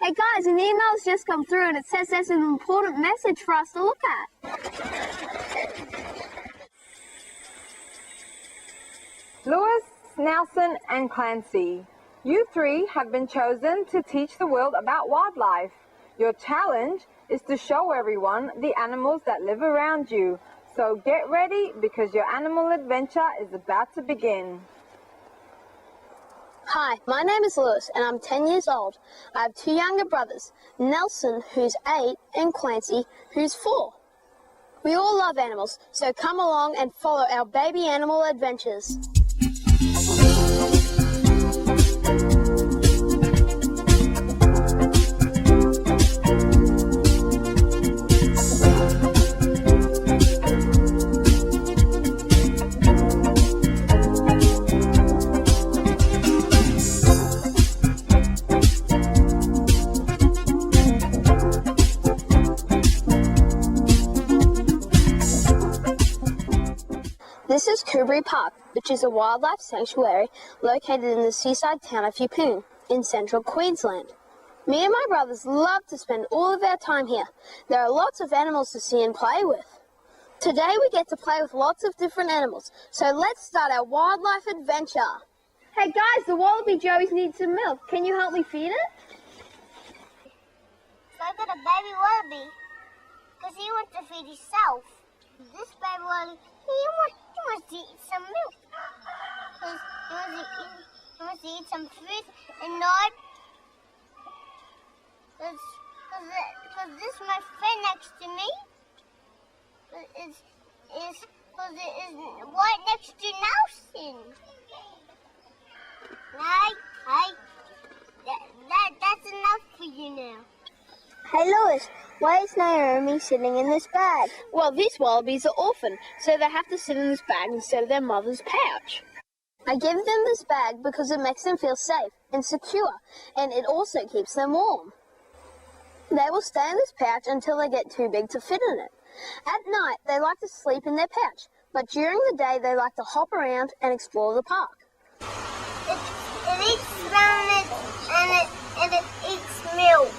Hey guys, an email's just come through and it says there's an important message for us to look at. Lewis, Nelson and Clancy, you three have been chosen to teach the world about wildlife. Your challenge is to show everyone the animals that live around you. So get ready because your animal adventure is about to begin. Hi, my name is Lewis and I'm 10 years old. I have two younger brothers, Nelson, who's 8, and Clancy, who's 4. We all love animals, so come along and follow our baby animal adventures. This is Kubury Park, which is a wildlife sanctuary located in the seaside town of Yeppoon in central Queensland. Me and my brothers love to spend all of our time here. There are lots of animals to see and play with. Today we get to play with lots of different animals, so let's start our wildlife adventure. Hey guys, the wallaby joeys need some milk. Can you help me feed it? So I got a baby wallaby, because he wants to feed himself. This baby wallaby, he wants to eat some milk. He wants to eat some food and not. Because this is my friend next to me. Is right next to Nelson. Hey, that's enough for you now. Hey Lewis, why is Naomi sitting in this bag? Well, these wallabies are orphaned, so they have to sit in this bag instead of their mother's pouch. I give them this bag because it makes them feel safe and secure, and it also keeps them warm. They will stay in this pouch until they get too big to fit in it. At night, they like to sleep in their pouch, but during the day, they like to hop around and explore the park. It eats rabbit and it eats milk.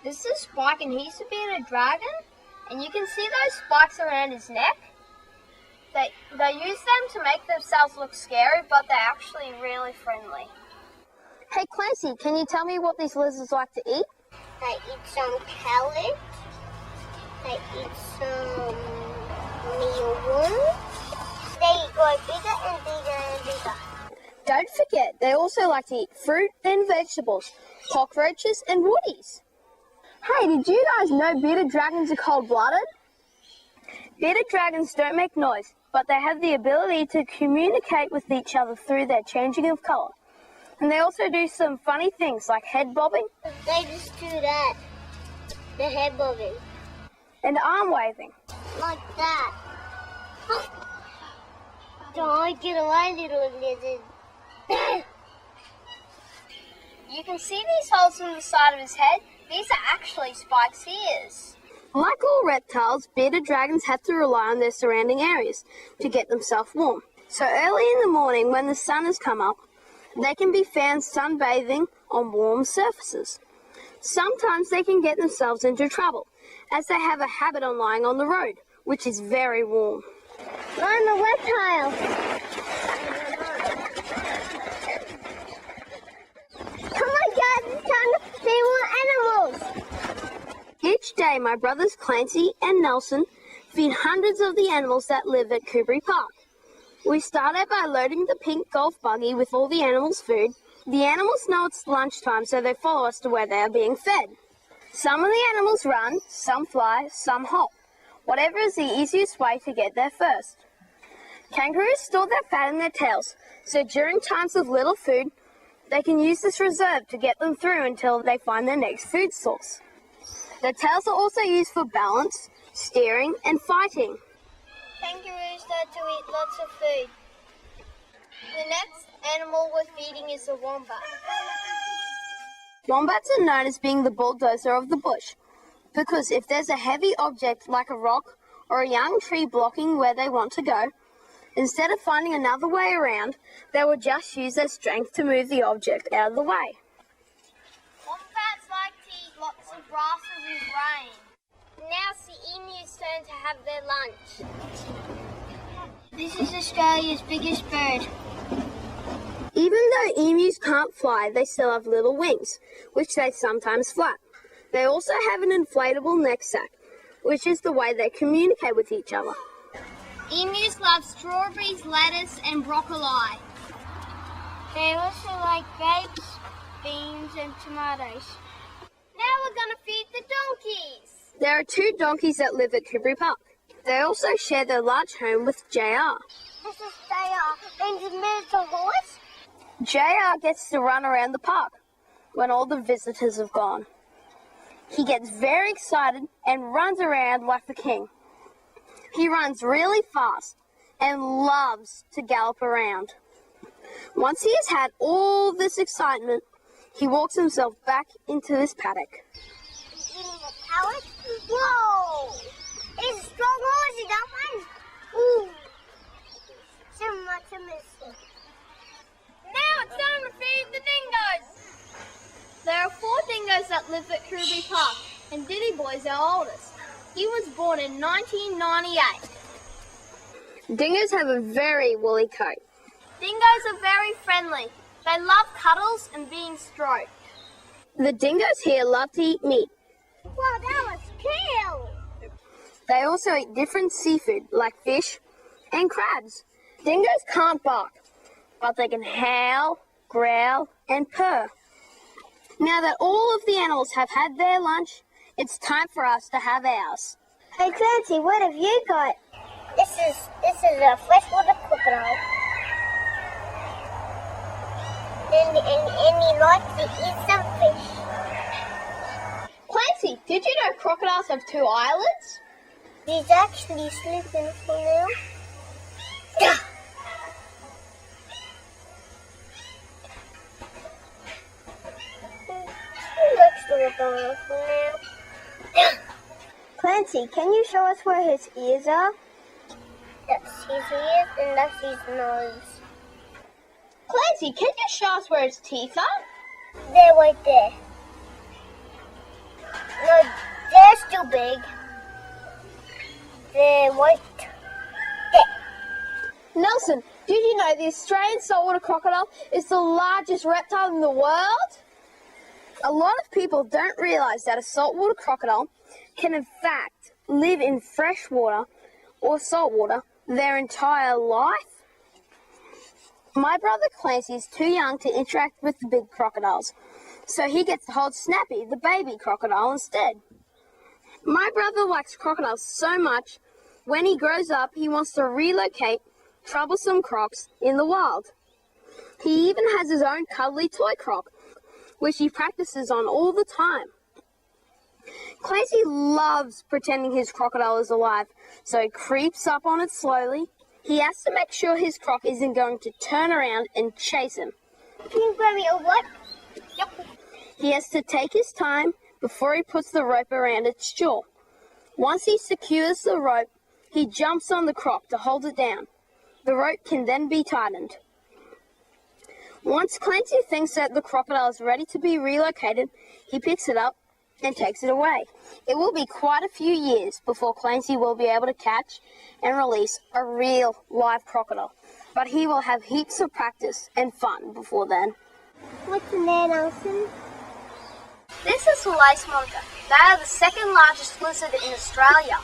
This is Spike, and he used to be in a dragon, and you can see those spikes around his neck. They use them to make themselves look scary, but they're actually really friendly. Hey Clancy, can you tell me what these lizards like to eat? They eat some carrots. They eat some mealworms. They grow bigger and bigger and bigger. Don't forget, they also like to eat fruit and vegetables, cockroaches and woodies. Hey, did you guys know bearded dragons are cold-blooded? Bearded dragons don't make noise, but they have the ability to communicate with each other through their changing of colour. And they also do some funny things like head bobbing. They just do that. The head bobbing. And arm waving. Like that. Don't get away, little lizard. You can see these holes in the side of his head. These are actually Spike's ears. Like all reptiles, bearded dragons have to rely on their surrounding areas to get themselves warm. So early in the morning when the sun has come up, they can be found sunbathing on warm surfaces. Sometimes they can get themselves into trouble, as they have a habit of lying on the road, which is very warm. I'm a reptile. Come on, guys, it's time to see more animals. Each day, my brothers Clancy and Nelson feed hundreds of the animals that live at Kubury Park. We start out by loading the pink golf buggy with all the animals' food. The animals know it's lunchtime, so they follow us to where they are being fed. Some of the animals run, some fly, some hop. Whatever is the easiest way to get there first. Kangaroos store their fat in their tails, so during times of little food, they can use this reserve to get them through until they find their next food source. The tails are also used for balance, steering, and fighting. Kangaroos start to eat lots of food. The next animal we're feeding is the wombat. Wombats are known as being the bulldozer of the bush, because if there's a heavy object like a rock or a young tree blocking where they want to go, instead of finding another way around, they will just use their strength to move the object out of the way. Wombats like to eat lots of grasses and grain. Now it's the emu's turn to have their lunch. This is Australia's biggest bird. Even though emus can't fly, they still have little wings, which they sometimes flap. They also have an inflatable neck sac, which is the way they communicate with each other. Emus love strawberries, lettuce, and broccoli. They also like grapes, beans, and tomatoes. Now we're going to feed the donkeys. There are 2 donkeys that live at Kubury Park. They also share their large home with JR. This is JR, and he's the horse. JR gets to run around the park when all the visitors have gone. He gets very excited and runs around like the king. He runs really fast and loves to gallop around. Once he has had all this excitement, he walks himself back into his paddock. Eating a pallet? Whoa! It's a strong horse, that one. Ooh. So much to miss. Now it's time to feed the dingoes. There are 4 dingoes that live at Kubury Park, and Diddy Boy's our oldest. He was born in 1998. Dingoes have a very woolly coat. Dingoes are very friendly. They love cuddles and being stroked. The dingoes here love to eat meat. Wow, that was cool. They also eat different seafood like fish and crabs. Dingoes can't bark, but they can howl, growl, and purr. Now that all of the animals have had their lunch, it's time for us to have ours. Hey Clancy, what have you got? This is a freshwater crocodile. And he likes to eat some fish. Clancy, did you know crocodiles have 2 eyelids? He's actually sleeping for now. Let's do a bone for now. Clancy, can you show us where his ears are? That's his ears and that's his nose. Clancy, can you show us where his teeth are? They're right there. No, they're still big. They're right there. Nelson, did you know the Australian saltwater crocodile is the largest reptile in the world? A lot of people don't realise that a saltwater crocodile can in fact live in fresh water or saltwater their entire life. My brother Clancy is too young to interact with the big crocodiles, so he gets to hold Snappy, the baby crocodile, instead. My brother likes crocodiles so much, when he grows up, he wants to relocate troublesome crocs in the wild. He even has his own cuddly toy croc, which he practices on all the time. Clancy loves pretending his crocodile is alive, so he creeps up on it slowly. He has to make sure his croc isn't going to turn around and chase him. Can you grab me a what? Yep. He has to take his time before he puts the rope around its jaw. Once he secures the rope, he jumps on the croc to hold it down. The rope can then be tightened. Once Clancy thinks that the crocodile is ready to be relocated, he picks it up and takes it away. It will be quite a few years before Clancy will be able to catch and release a real live crocodile, but he will have heaps of practice and fun before then. What's in there, Nelson? This is the lace monitor. They are the 2nd largest lizard in Australia.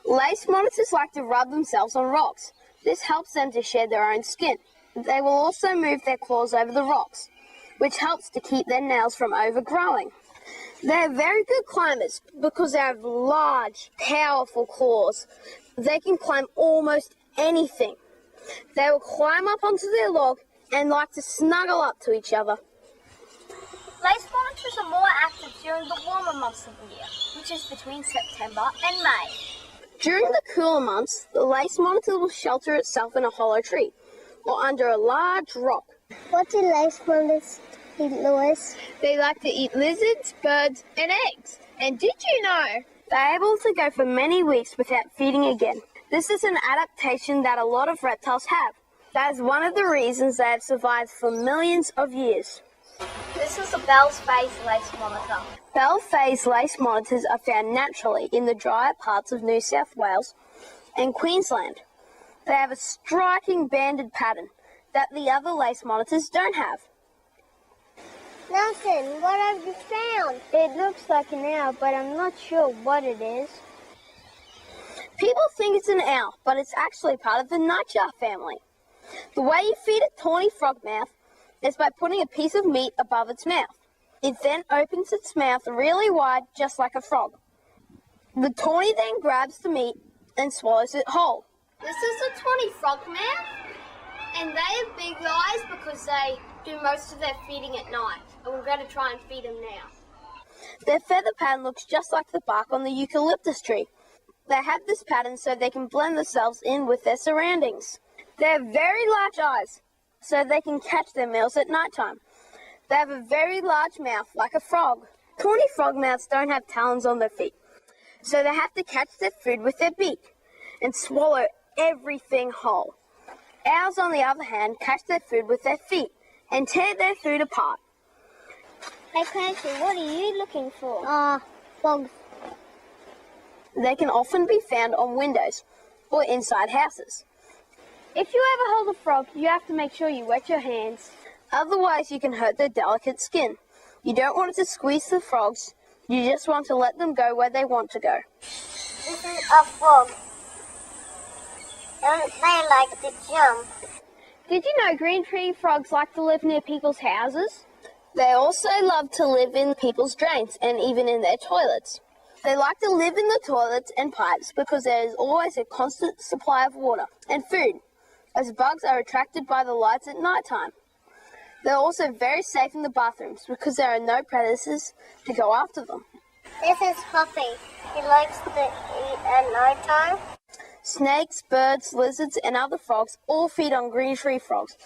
Lace monitors like to rub themselves on rocks. This helps them to shed their own skin. They will also move their claws over the rocks, which helps to keep their nails from overgrowing. They are very good climbers because they have large, powerful claws. They can climb almost anything. They will climb up onto their log and like to snuggle up to each other. Lace monitors are more active during the warmer months of the year, which is between September and May. During the cooler months, the lace monitor will shelter itself in a hollow tree or under a large rock. What do lace monitors eat, Lois? They like to eat lizards, birds, and eggs. And did you know They're able to go for many weeks without feeding again. This is an adaptation that a lot of reptiles have. That is one of the reasons they have survived for millions of years. This is a Bell's-faced lace monitor. Bell-faced lace monitors are found naturally in the drier parts of New South Wales and Queensland. They have a striking banded pattern that the other lace monitors don't have. Nelson, what have you found? It looks like an owl, but I'm not sure what it is. People think it's an owl, but it's actually part of the nightjar family. The way you feed a tawny frogmouth is by putting a piece of meat above its mouth. It then opens its mouth really wide, just like a frog. The tawny then grabs the meat and swallows it whole. This is a tawny frogmouth, and they have big eyes because they do most of their feeding at night. And we're going to try and feed them now. Their feather pattern looks just like the bark on the eucalyptus tree. They have this pattern so they can blend themselves in with their surroundings. They have very large eyes, so they can catch their meals at nighttime. They have a very large mouth, like a frog. Tawny frogmouths don't have talons on their feet, so they have to catch their food with their beak and swallow everything whole. Owls, on the other hand, catch their food with their feet and tear their food apart. Hey Clancy, what are you looking for? Frogs. They can often be found on windows or inside houses. If you ever hold a frog, you have to make sure you wet your hands. Otherwise, you can hurt their delicate skin. You don't want to squeeze the frogs. You just want to let them go where they want to go. This is a frog. Don't they like to jump? Did you know green tree frogs like to live near people's houses? They also love to live in people's drains and even in their toilets. They like to live in the toilets and pipes because there is always a constant supply of water and food, as bugs are attracted by the lights at night time. They're also very safe in the bathrooms because there are no predators to go after them. This is Puffy. He likes to eat at night time. Snakes, birds, lizards, and other frogs all feed on green tree frogs.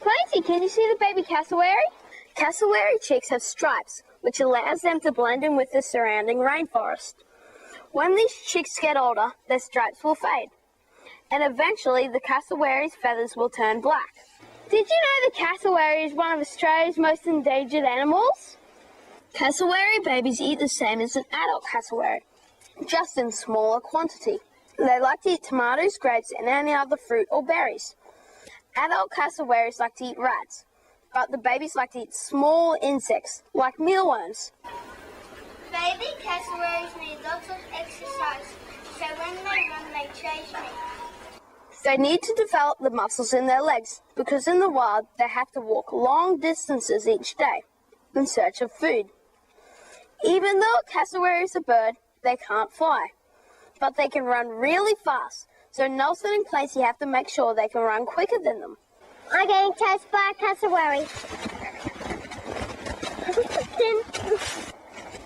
Clancy, can you see the baby cassowary? Cassowary chicks have stripes, which allows them to blend in with the surrounding rainforest. When these chicks get older, their stripes will fade, and eventually the cassowary's feathers will turn black. Did you know the cassowary is one of Australia's most endangered animals? Cassowary babies eat the same as an adult cassowary, just in smaller quantity. They like to eat tomatoes, grapes, and any other fruit or berries. Adult cassowaries like to eat rats, but the babies like to eat small insects, like mealworms. Baby cassowaries need lots of exercise, so when they run, they chase me. They need to develop the muscles in their legs, because in the wild, they have to walk long distances each day in search of food. Even though a cassowary is a bird, they can't fly, but they can run really fast, so Nelson and Clancy have to make sure they can run quicker than them. I'm getting chased by a cassowary.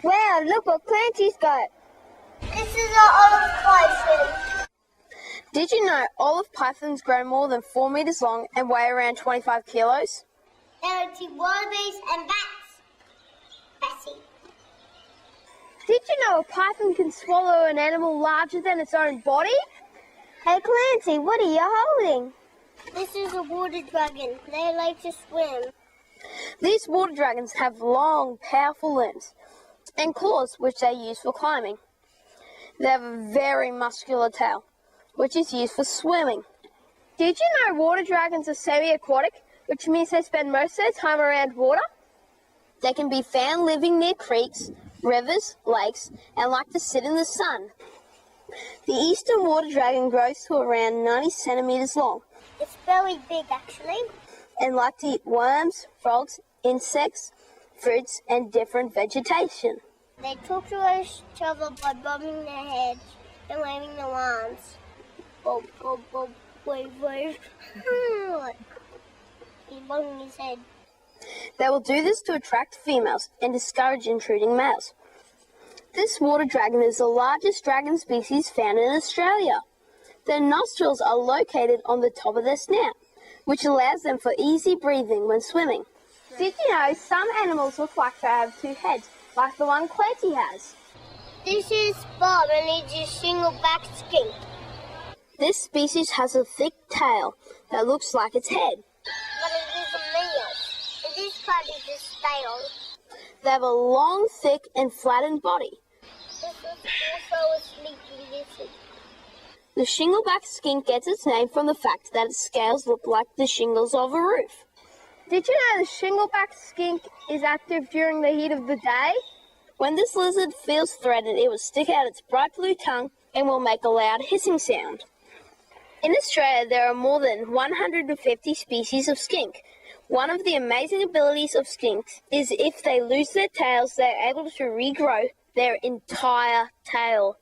Wow, look what Clancy's got. This is an olive python. Did you know olive pythons grow more than 4 meters long and weigh around 25 kilos? There are 2 wallabies and bats. Bessie. Did you know a python can swallow an animal larger than its own body? Hey Clancy, what are you holding? This is a water dragon. They like to swim. These water dragons have long, powerful limbs and claws which they use for climbing. They have a very muscular tail, which is used for swimming. Did you know water dragons are semi-aquatic, which means they spend most of their time around water? They can be found living near creeks, rivers, lakes, and like to sit in the sun. The eastern water dragon grows to around 90 centimeters long. It's very big, actually. And like to eat worms, frogs, insects, fruits, and different vegetation. They talk to each other by bobbing their heads and waving their arms. Bob, bob, bob, wave, wave. He's bobbing his head. They will do this to attract females and discourage intruding males. This water dragon is the largest dragon species found in Australia. Their nostrils are located on the top of their snout, which allows them for easy breathing when swimming. Did you know some animals look like they have 2 heads, like the one Clancy has? This is Bob and he's a shingle-backed skink. This species has a thick tail that looks like its head. But it is a male. And this part is its tail. They have a long, thick, and flattened body. This is also a sleepy lizard. The shingleback skink gets its name from the fact that its scales look like the shingles of a roof. Did you know the shingleback skink is active during the heat of the day? When this lizard feels threatened, it will stick out its bright blue tongue and will make a loud hissing sound. In Australia, there are more than 150 species of skink. One of the amazing abilities of skinks is if they lose their tails, they are able to regrow their entire tail.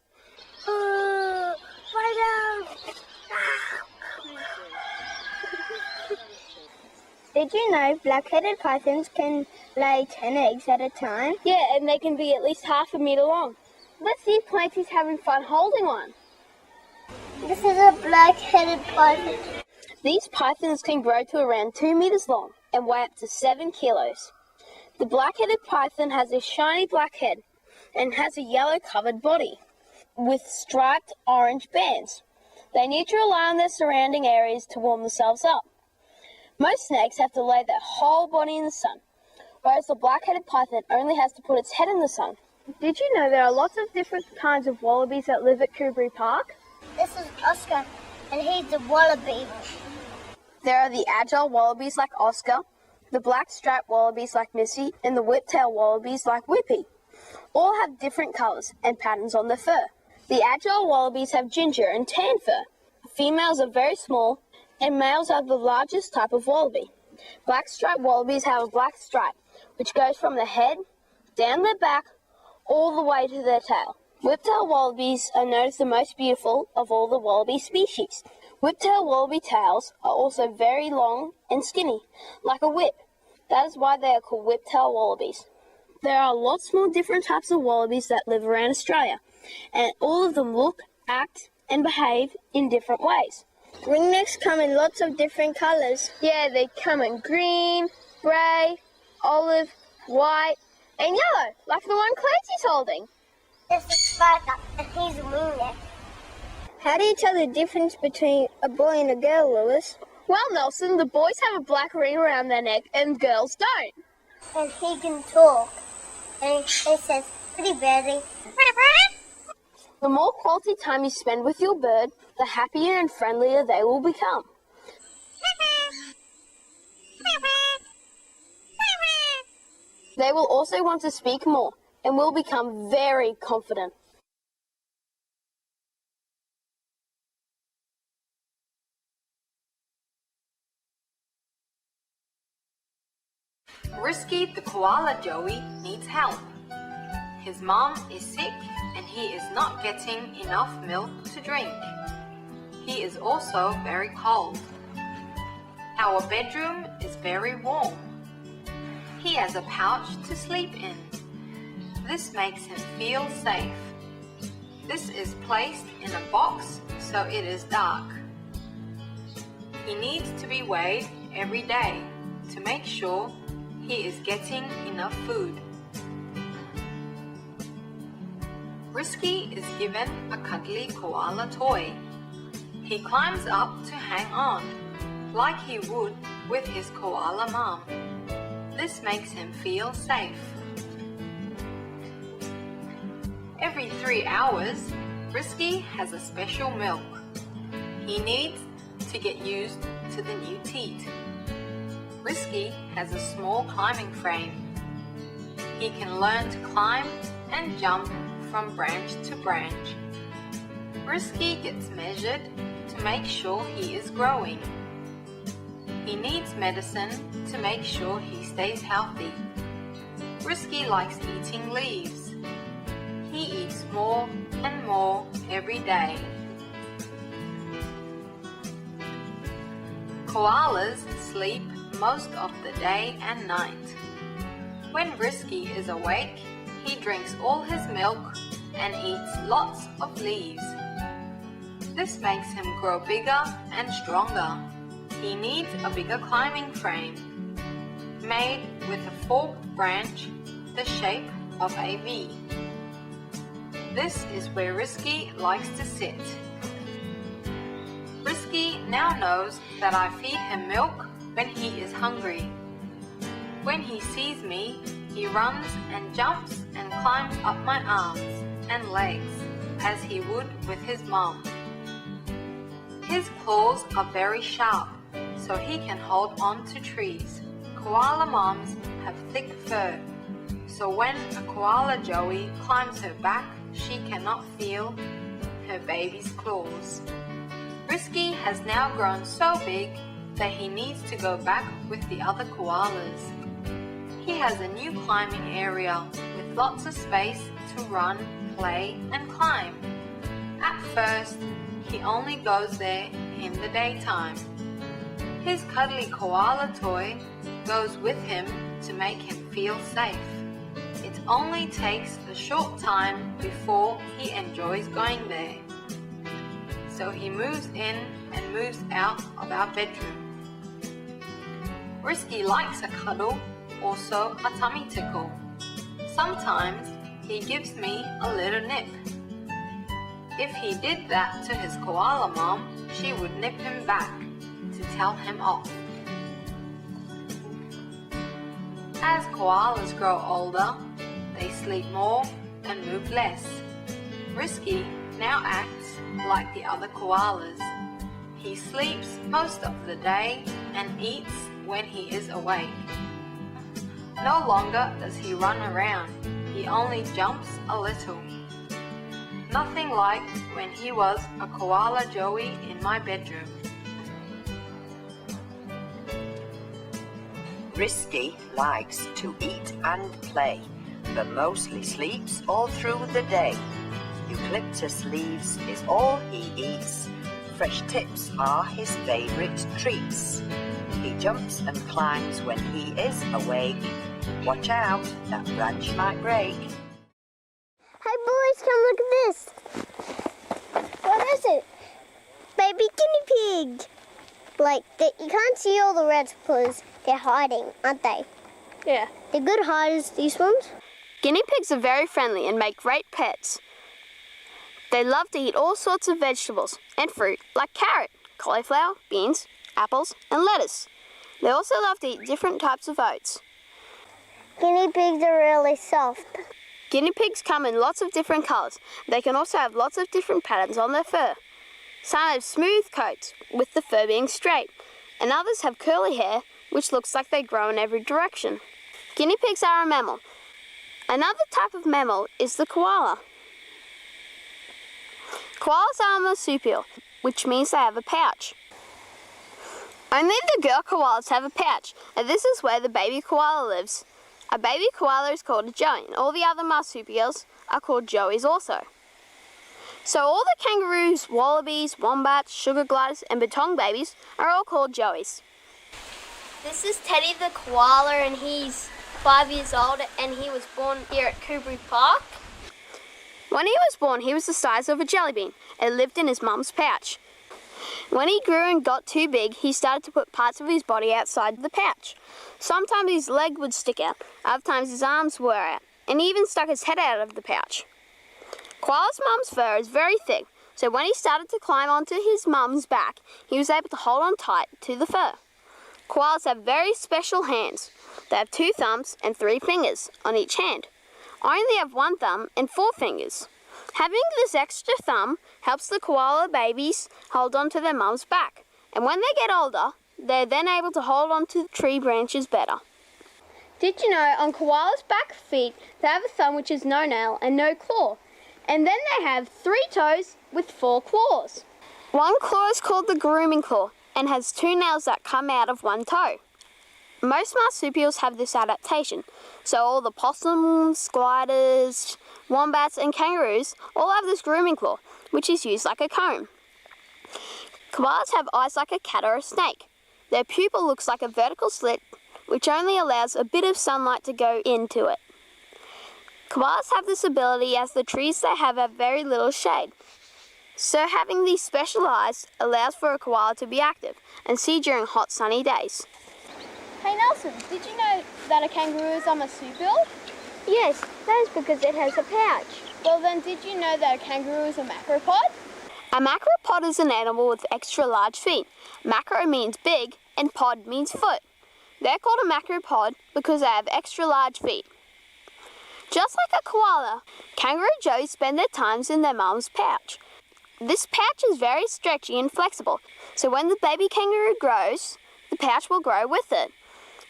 Did you know black-headed pythons can lay 10 eggs at a time? Yeah, and they can be at least half a metre long. Let's see if Clancy's having fun holding one. This is a black-headed python. These pythons can grow to around 2 metres long and weigh up to 7 kilos. The black-headed python has a shiny black head and has a yellow-covered body with striped orange bands. They need to rely on their surrounding areas to warm themselves up. Most snakes have to lay their whole body in the sun, whereas the black-headed python only has to put its head in the sun. Did you know there are lots of different kinds of wallabies that live at Coomberry Park? This is Oscar, and he's a wallaby. There are the agile wallabies like Oscar, the black striped wallabies like Missy, and the whiptail wallabies like Whippy. All have different colours and patterns on their fur. The agile wallabies have ginger and tan fur. Females are very small, and males are the largest type of wallaby. Black striped wallabies have a black stripe, which goes from the head, down their back, all the way to their tail. Whiptail wallabies are known as the most beautiful of all the wallaby species. Whiptail wallaby tails are also very long and skinny, like a whip. That is why they are called whiptail wallabies. There are lots more different types of wallabies that live around Australia, and all of them look, act, and behave in different ways. Ringnecks come in lots of different colours. Yeah, they come in green, grey, olive, white, and yellow, like the one Clancy's holding. This is Sparker, and he's a ringneck. How do you tell the difference between a boy and a girl, Lewis? Well, Nelson, the boys have a black ring around their neck and girls don't. And he can talk. And he says, pretty birdie. The more quality time you spend with your bird, the happier and friendlier they will become. They will also want to speak more and will become very confident. Risky the koala joey needs help. His mom is sick and he is not getting enough milk to drink. He is also very cold. Our bedroom is very warm. He has a pouch to sleep in. This makes him feel safe. This is placed in a box so it is dark. He needs to be weighed every day to make sure he is getting enough food. Risky is given a cuddly koala toy. He climbs up to hang on, like he would with his koala mom. This makes him feel safe. Every 3 hours, Risky has a special milk. He needs to get used to the new teat. Risky has a small climbing frame. He can learn to climb and jump from branch to branch. Risky gets measured to make sure he is growing. He needs medicine to make sure he stays healthy. Risky likes eating leaves. He eats more and more every day. Koalas sleep most of the day and night. When Risky is awake, he drinks all his milk and eats lots of leaves. This makes him grow bigger and stronger. He needs a bigger climbing frame, made with a forked branch the shape of a V. this is where Risky likes to sit. Risky now knows that I feed him milk when he is hungry. When he sees me, he runs and jumps and climbs up my arms and legs as he would with his mom. His claws are very sharp, so he can hold on to trees. Koala moms have thick fur, so when a koala joey climbs her back, she cannot feel her baby's claws. Risky has now grown so big that he needs to go back with the other koalas. He has a new climbing area with lots of space to run, play, and climb. At first, he only goes there in the daytime. His cuddly koala toy goes with him to make him feel safe. It only takes a short time before he enjoys going there. So he moves in and moves out of our bedroom. Risky likes a cuddle, also a tummy tickle. Sometimes he gives me a little nip. If he did that to his koala mom, she would nip him back to tell him off. As koalas grow older, they sleep more and move less. Risky now acts like the other koalas. He sleeps most of the day and eats when he is awake. No longer does he run around, he only jumps a little. Nothing like when he was a koala joey in my bedroom. Risky likes to eat and play, but mostly sleeps all through the day. Eucalyptus leaves is all he eats. Fresh tips are his favourite treats. He jumps and climbs when he is awake. Watch out, that branch might break. Hey boys, come look at this. What is it? Baby guinea pig. You can't see all the reds because they're hiding, aren't they? Yeah. They're good hiders, these ones. Guinea pigs are very friendly and make great pets. They love to eat all sorts of vegetables and fruit like carrot, cauliflower, beans, apples, and lettuce. They also love to eat different types of oats. Guinea pigs are really soft. Guinea pigs come in lots of different colours. They can also have lots of different patterns on their fur. Some have smooth coats, with the fur being straight, and others have curly hair, which looks like they grow in every direction. Guinea pigs are a mammal. Another type of mammal is the koala. Koalas are a marsupial, which means they have a pouch. Only the girl koalas have a pouch, and this is where the baby koala lives. A baby koala is called a joey, and all the other marsupials are called joeys also. So all the kangaroos, wallabies, wombats, sugar gliders, and bettong babies are all called joeys. This is Teddy the koala, and he's 5 years old, and he was born here at Kubri Park. When he was born, he was the size of a jelly bean and lived in his mum's pouch. When he grew and got too big, he started to put parts of his body outside the pouch. Sometimes his leg would stick out, other times his arms were out, and he even stuck his head out of the pouch. Koala's mum's fur is very thick, so when he started to climb onto his mum's back, he was able to hold on tight to the fur. Koalas have very special hands. They have 2 thumbs and 3 fingers on each hand. I only have 1 thumb and 4 fingers. Having this extra thumb helps the koala babies hold on to their mum's back, and when they get older, they're then able to hold on to tree branches better. Did you know on koalas' back feet they have a thumb which is no nail and no claw, and then they have 3 toes with 4 claws. One claw is called the grooming claw and has 2 nails that come out of 1 toe. Most marsupials have this adaptation, so all the possums, gliders, wombats and kangaroos all have this grooming claw, which is used like a comb. Koalas have eyes like a cat or a snake. Their pupil looks like a vertical slit, which only allows a bit of sunlight to go into it. Koalas have this ability as the trees they have very little shade. So having these special eyes allows for a koala to be active and see during hot sunny days. Hey Nelson, did you know that a kangaroo is a marsupial? Yes, that is because it has a pouch. Well then, did you know that a kangaroo is a macropod? A macropod is an animal with extra large feet. Macro means big and pod means foot. They're called a macropod because they have extra large feet. Just like a koala, kangaroo joeys spend their times in their mum's pouch. This pouch is very stretchy and flexible, so when the baby kangaroo grows, the pouch will grow with it.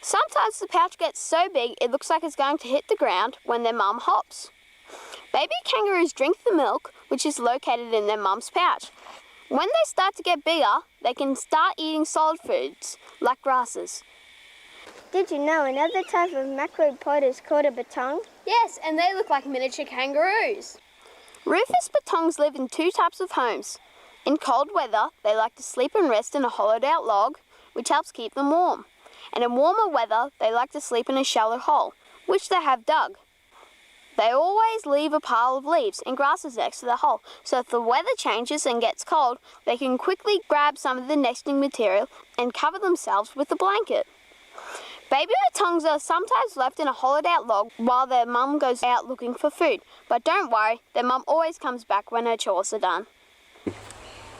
Sometimes the pouch gets so big it looks like it's going to hit the ground when their mum hops. Baby kangaroos drink the milk, which is located in their mum's pouch. When they start to get bigger, they can start eating solid foods, like grasses. Did you know another type of macropod is called a batong? Yes, and they look like miniature kangaroos. Rufous batongs live in two types of homes. In cold weather, they like to sleep and rest in a hollowed-out log, which helps keep them warm. And in warmer weather, they like to sleep in a shallow hole, which they have dug. They always leave a pile of leaves and grasses next to the hole, so if the weather changes and gets cold, they can quickly grab some of the nesting material and cover themselves with a blanket. Baby batongs are sometimes left in a hollowed-out log while their mum goes out looking for food, but don't worry, their mum always comes back when her chores are done.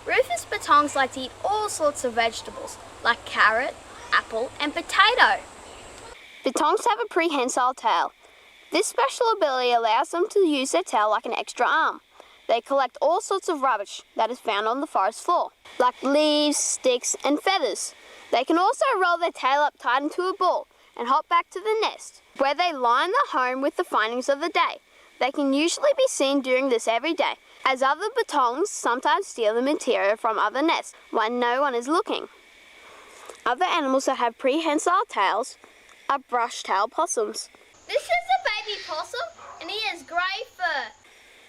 Rufous batongs like to eat all sorts of vegetables, like carrot, apple, and potato. Batongs have a prehensile tail. This special ability allows them to use their tail like an extra arm. They collect all sorts of rubbish that is found on the forest floor, like leaves, sticks, and feathers. They can also roll their tail up tight into a ball and hop back to the nest, where they line the home with the findings of the day. They can usually be seen doing this every day, as other batongs sometimes steal the material from other nests when no one is looking. Other animals that have prehensile tails are brush-tailed possums. This is a baby possum, and he has grey fur.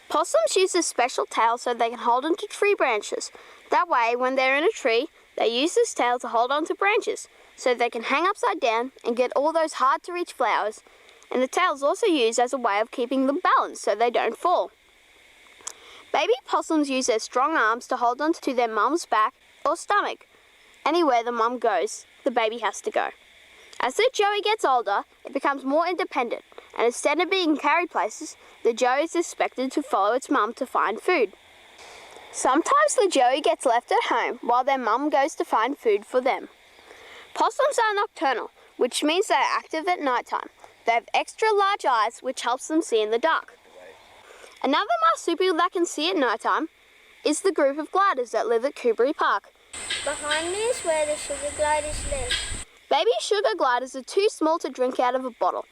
Possums use this special tail so they can hold onto tree branches. That way, when they're in a tree, they use this tail to hold onto branches, so they can hang upside down and get all those hard-to-reach flowers. And the tail is also used as a way of keeping them balanced so they don't fall. Baby possums use their strong arms to hold onto their mum's back or stomach. Anywhere the mum goes, the baby has to go. As the joey gets older, it becomes more independent, and instead of being carried places, the joey is expected to follow its mum to find food. Sometimes the joey gets left at home while their mum goes to find food for them. Possums are nocturnal, which means they are active at night time. They have extra large eyes, which helps them see in the dark. Another marsupial that can see at night time is the group of gliders that live at Kubarri Park. Behind me is where the sugar gliders live. Baby sugar gliders are too small to drink out of a bottle,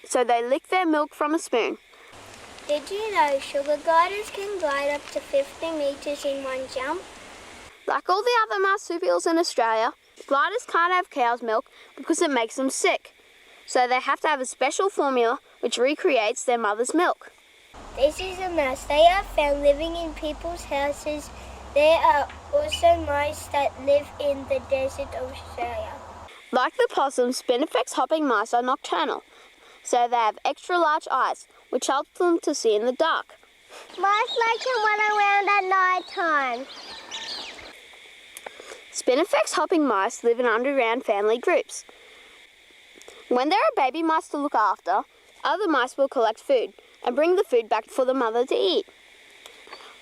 so they lick their milk from a spoon. Did you know sugar gliders can glide up to 50 meters in one jump? Like all the other marsupials in Australia, gliders can't have cow's milk because it makes them sick, so they have to have a special formula which recreates their mother's milk. This is a mouse. They are found living in people's houses. There are also mice that live in the desert of Australia. Like the possum, spinifex hopping mice are nocturnal, so they have extra large eyes, which helps them to see in the dark. Mice like to run around at night time. Spinifex hopping mice live in underground family groups. When there are baby mice to look after, other mice will collect food and bring the food back for the mother to eat.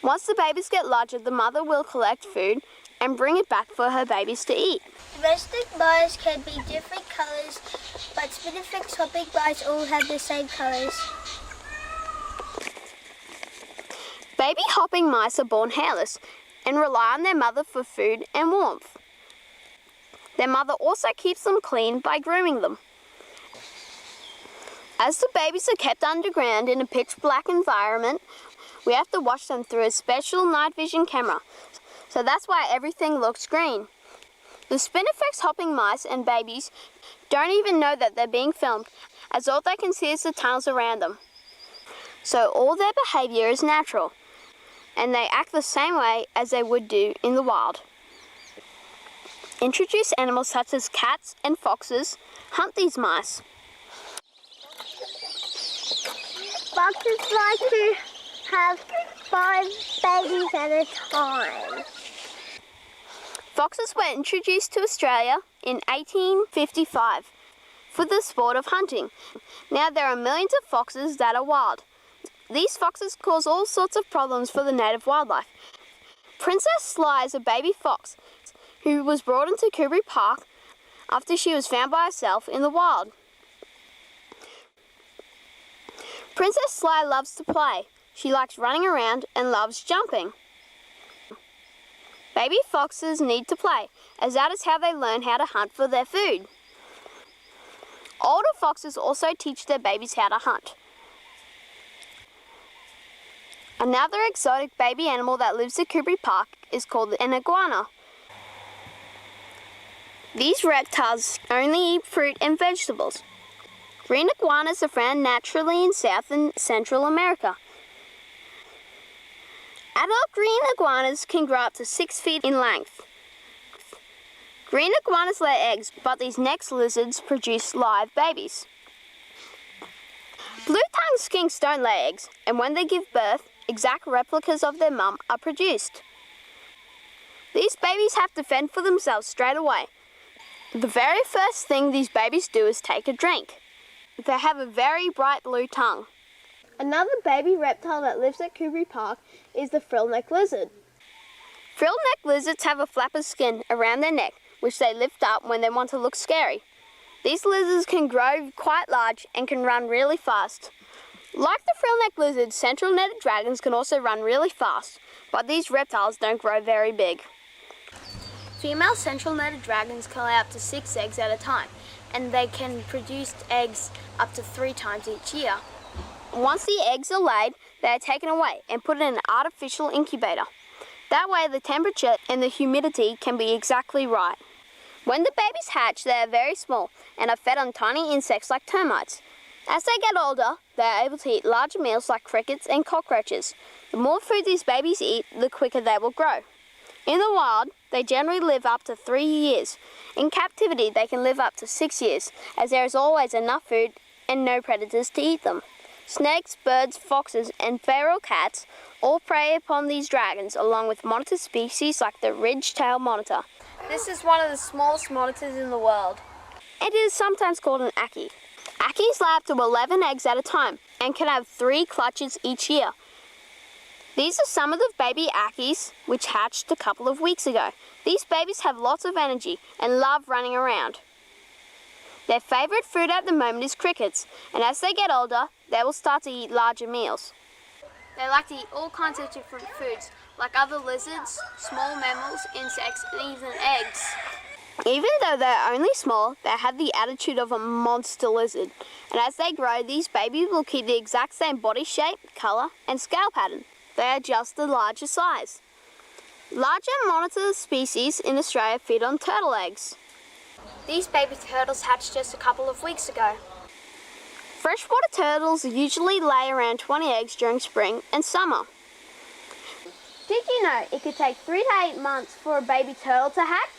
Once the babies get larger, the mother will collect food and bring it back for her babies to eat. Domestic mice can be different colours, but spinifex hopping mice all have the same colours. Baby hopping mice are born hairless and rely on their mother for food and warmth. Their mother also keeps them clean by grooming them. As the babies are kept underground in a pitch black environment, we have to watch them through a special night vision camera, so that's why everything looks green. The spinifex hopping mice and babies don't even know that they're being filmed, as all they can see is the tunnels around them. So all their behaviour is natural, and they act the same way as they would do in the wild. Introduced animals such as cats and foxes hunt these mice. Foxes like to have 5 babies at a time. Foxes were introduced to Australia in 1855 for the sport of hunting. Now there are millions of foxes that are wild. These foxes cause all sorts of problems for the native wildlife. Princess Sly is a baby fox who was brought into Kubrick Park after she was found by herself in the wild. Princess Sly loves to play. She likes running around and loves jumping. Baby foxes need to play, as that is how they learn how to hunt for their food. Older foxes also teach their babies how to hunt. Another exotic baby animal that lives at Kubrick Park is called an iguana. These reptiles only eat fruit and vegetables. Green iguanas are found naturally in South and Central America. Adult green iguanas can grow up to 6 feet in length. Green iguanas lay eggs, but these next lizards produce live babies. Blue-tongued skinks don't lay eggs, and when they give birth, exact replicas of their mum are produced. These babies have to fend for themselves straight away. The very first thing these babies do is take a drink. They have a very bright blue tongue. Another baby reptile that lives at Kubrick Park is the frill-neck lizard. Frill-neck lizards have a flap of skin around their neck, which they lift up when they want to look scary. These lizards can grow quite large and can run really fast. Like the frill-neck lizards, central-netted dragons can also run really fast, but these reptiles don't grow very big. Female central-netted dragons can lay up to 6 eggs at a time, and they can produce eggs up to 3 times each year. Once the eggs are laid, they are taken away and put in an artificial incubator. That way the temperature and the humidity can be exactly right. When the babies hatch, they are very small and are fed on tiny insects like termites. As they get older, they are able to eat larger meals like crickets and cockroaches. The more food these babies eat, the quicker they will grow. In the wild, they generally live up to 3 years. In captivity, they can live up to 6 years, as there is always enough food and no predators to eat them. Snakes, birds, foxes, and feral cats all prey upon these dragons, along with monitor species like the ridge-tailed monitor. This is one of the smallest monitors in the world. It is sometimes called an ackee. Ackees lay up to 11 eggs at a time and can have 3 clutches each year. These are some of the baby ackees which hatched a couple of weeks ago. These babies have lots of energy and love running around. Their favourite food at the moment is crickets, and as they get older, they will start to eat larger meals. They like to eat all kinds of different foods, like other lizards, small mammals, insects, and even eggs. Even though they are only small, they have the attitude of a monster lizard, and as they grow, these babies will keep the exact same body shape, colour, and scale pattern. They are just the larger size. Larger monitor species in Australia feed on turtle eggs. These baby turtles hatched just a couple of weeks ago. Freshwater turtles usually lay around 20 eggs during spring and summer. Did you know it could take 3 to 8 months for a baby turtle to hatch?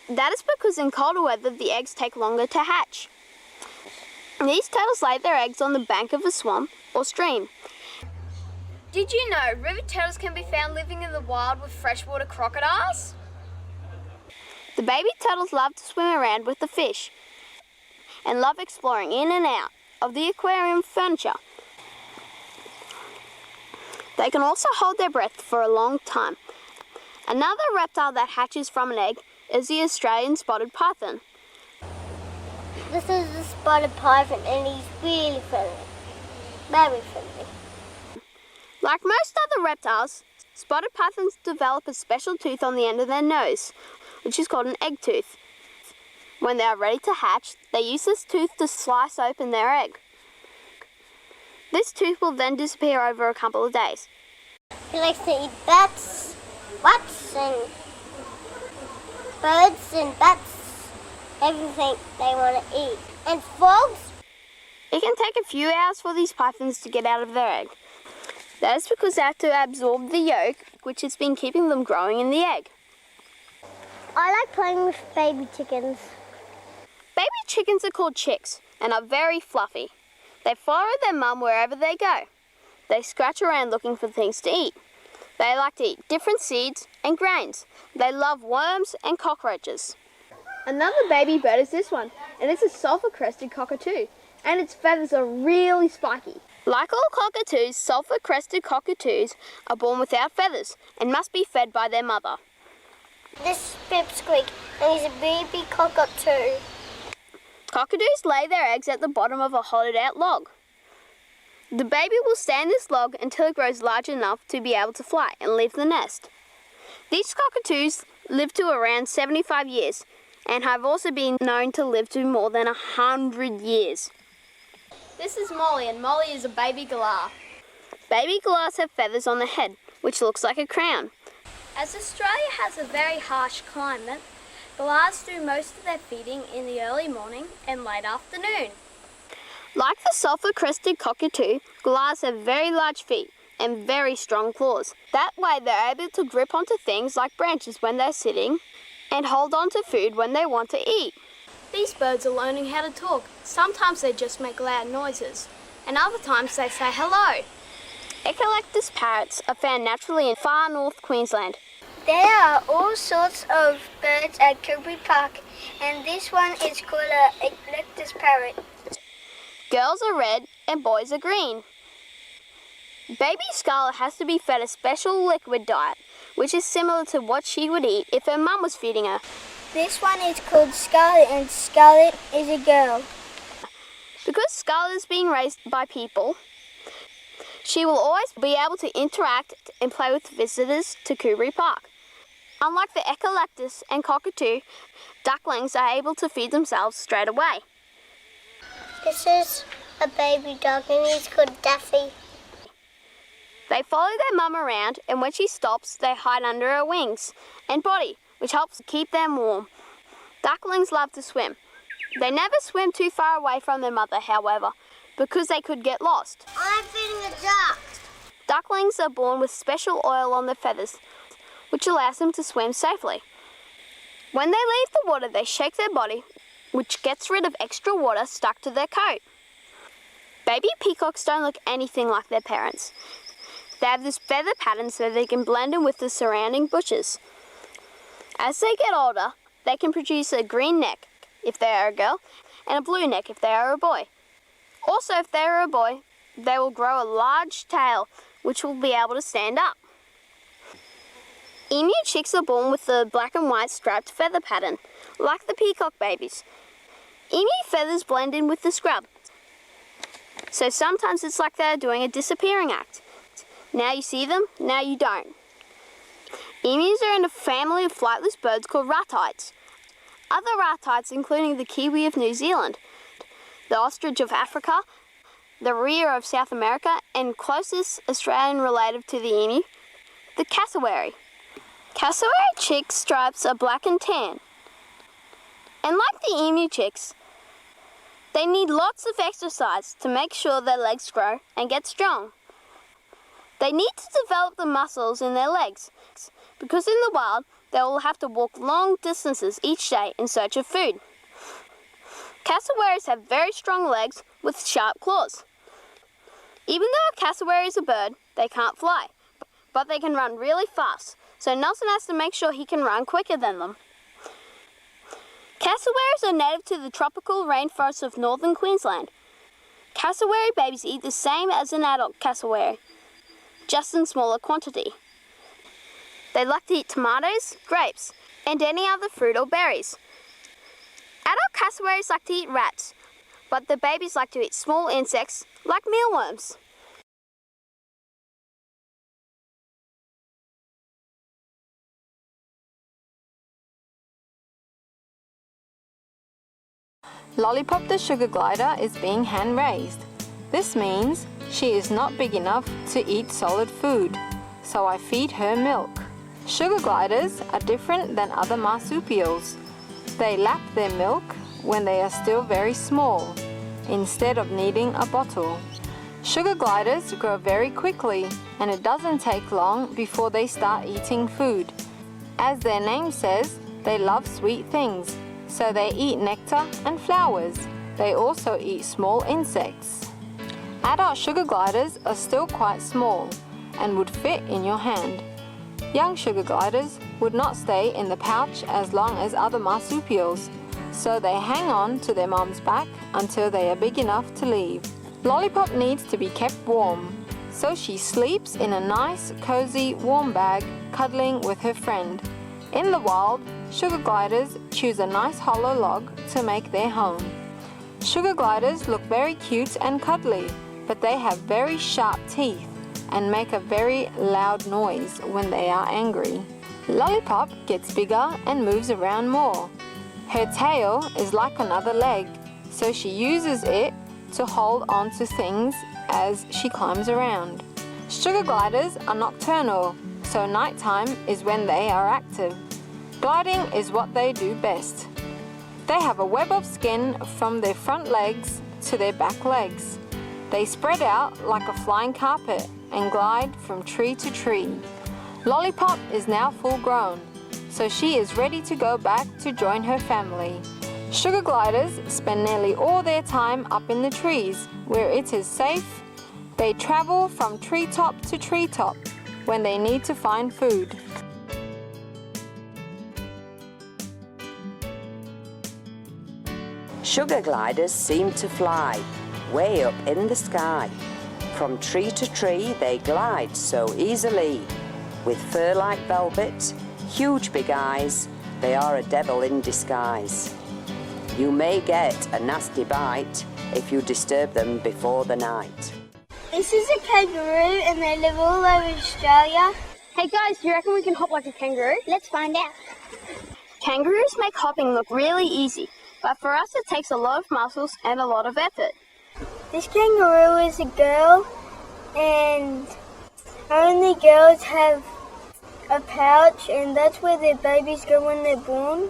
That is because in colder weather the eggs take longer to hatch. These turtles lay their eggs on the bank of a swamp or stream. Did you know river turtles can be found living in the wild with freshwater crocodiles? The baby turtles love to swim around with the fish and love exploring in and out of the aquarium furniture. They can also hold their breath for a long time. Another reptile that hatches from an egg is the Australian spotted python. This is the spotted python and he's really friendly. Very friendly. Like most other reptiles, spotted pythons develop a special tooth on the end of their nose, which is called an egg tooth. When they are ready to hatch, they use this tooth to slice open their egg. This tooth will then disappear over a couple of days. He likes to eat bats, and birds and bats, everything they want to eat. And frogs. It can take a few hours for these pythons to get out of their egg. That is because they have to absorb the yolk, which has been keeping them growing in the egg. I like playing with baby chickens. Baby chickens are called chicks and are very fluffy. They follow their mum wherever they go. They scratch around looking for things to eat. They like to eat different seeds and grains. They love worms and cockroaches. Another baby bird is this one, and it's a sulphur-crested cockatoo, and its feathers are really spiky. Like all cockatoos, sulphur-crested cockatoos are born without feathers and must be fed by their mother. This is Pipsqueak, and he's a baby cockatoo. Cockatoos lay their eggs at the bottom of a hollowed-out log. The baby will stay in this log until it grows large enough to be able to fly and leave the nest. These cockatoos live to around 75 years and have also been known to live to more than 100 years. This is Molly, and Molly is a baby galah. Baby galahs have feathers on the head, which looks like a crown. As Australia has a very harsh climate, galahs do most of their feeding in the early morning and late afternoon. Like the sulphur-crested cockatoo, galahs have very large feet and very strong claws. That way they're able to grip onto things like branches when they're sitting and hold on to food when they want to eat. These birds are learning how to talk. Sometimes they just make loud noises, and other times they say hello. Echolactus parrots are found naturally in far north Queensland. There are all sorts of birds at Kirby Park, and this one is called a eclectus parrot. Girls are red and boys are green. Baby Scarlet has to be fed a special liquid diet, which is similar to what she would eat if her mum was feeding her. This one is called Scarlet, and Scarlet is a girl. Because Scarlet is being raised by people, she will always be able to interact and play with visitors to Coogee Park. Unlike the echolactus and cockatoo, ducklings are able to feed themselves straight away. This is a baby dog, and he's called Daffy. They follow their mum around, and when she stops, they hide under her wings and body, which helps keep them warm. Ducklings love to swim. They never swim too far away from their mother, however, because they could get lost. I'm feeding a duck. Ducklings are born with special oil on their feathers, which allows them to swim safely. When they leave the water, they shake their body, which gets rid of extra water stuck to their coat. Baby peacocks don't look anything like their parents. They have this feather pattern so they can blend in with the surrounding bushes. As they get older, they can produce a green neck if they are a girl and a blue neck if they are a boy. Also, if they are a boy, they will grow a large tail which will be able to stand up. Emu chicks are born with the black and white striped feather pattern, like the peacock babies. Emu feathers blend in with the scrub, so sometimes it's like they're doing a disappearing act. Now you see them, now you don't. Emus are in a family of flightless birds called ratites. Other ratites including the kiwi of New Zealand, the ostrich of Africa, the rhea of South America, and closest Australian relative to the emu, the cassowary. Cassowary chicks' stripes are black and tan. And like the emu chicks, they need lots of exercise to make sure their legs grow and get strong. They need to develop the muscles in their legs, because in the wild, they will have to walk long distances each day in search of food. Cassowaries have very strong legs with sharp claws. Even though a cassowary is a bird, they can't fly, but they can run really fast, so Nelson has to make sure he can run quicker than them. Cassowaries are native to the tropical rainforests of northern Queensland. Cassowary babies eat the same as an adult cassowary, just in smaller quantity. They like to eat tomatoes, grapes, and any other fruit or berries. Adult cassowaries like to eat rats, but the babies like to eat small insects like mealworms. Lollipop the sugar glider is being hand-raised. This means she is not big enough to eat solid food, so I feed her milk. Sugar gliders are different than other marsupials. They lap their milk when they are still very small, instead of needing a bottle. Sugar gliders grow very quickly, and it doesn't take long before they start eating food. As their name says, they love sweet things, so they eat nectar and flowers. They also eat small insects. Adult sugar gliders are still quite small and would fit in your hand. Young sugar gliders would not stay in the pouch as long as other marsupials, so they hang on to their mom's back until they are big enough to leave. Lollipop needs to be kept warm, so she sleeps in a nice, cozy, warm bag, cuddling with her friend. In the wild, sugar gliders choose a nice hollow log to make their home. Sugar gliders look very cute and cuddly, but they have very sharp teeth and make a very loud noise when they are angry. Lollipop gets bigger and moves around more. Her tail is like another leg, so she uses it to hold on to things as she climbs around. Sugar gliders are nocturnal, so nighttime is when they are active. Gliding is what they do best. They have a web of skin from their front legs to their back legs. They spread out like a flying carpet and glide from tree to tree. Lollipop is now full grown, so she is ready to go back to join her family. Sugar gliders spend nearly all their time up in the trees where it is safe. They travel from treetop to treetop when they need to find food. Sugar gliders seem to fly way up in the sky. From tree to tree they glide so easily. With fur like velvet, huge big eyes, they are a devil in disguise. You may get a nasty bite if you disturb them before the night. This is a kangaroo and they live all over Australia. Hey guys, do you reckon we can hop like a kangaroo? Let's find out. Kangaroos make hopping look really easy, but for us it takes a lot of muscles and a lot of effort. This kangaroo is a girl and only girls have a pouch and that's where their babies go when they're born.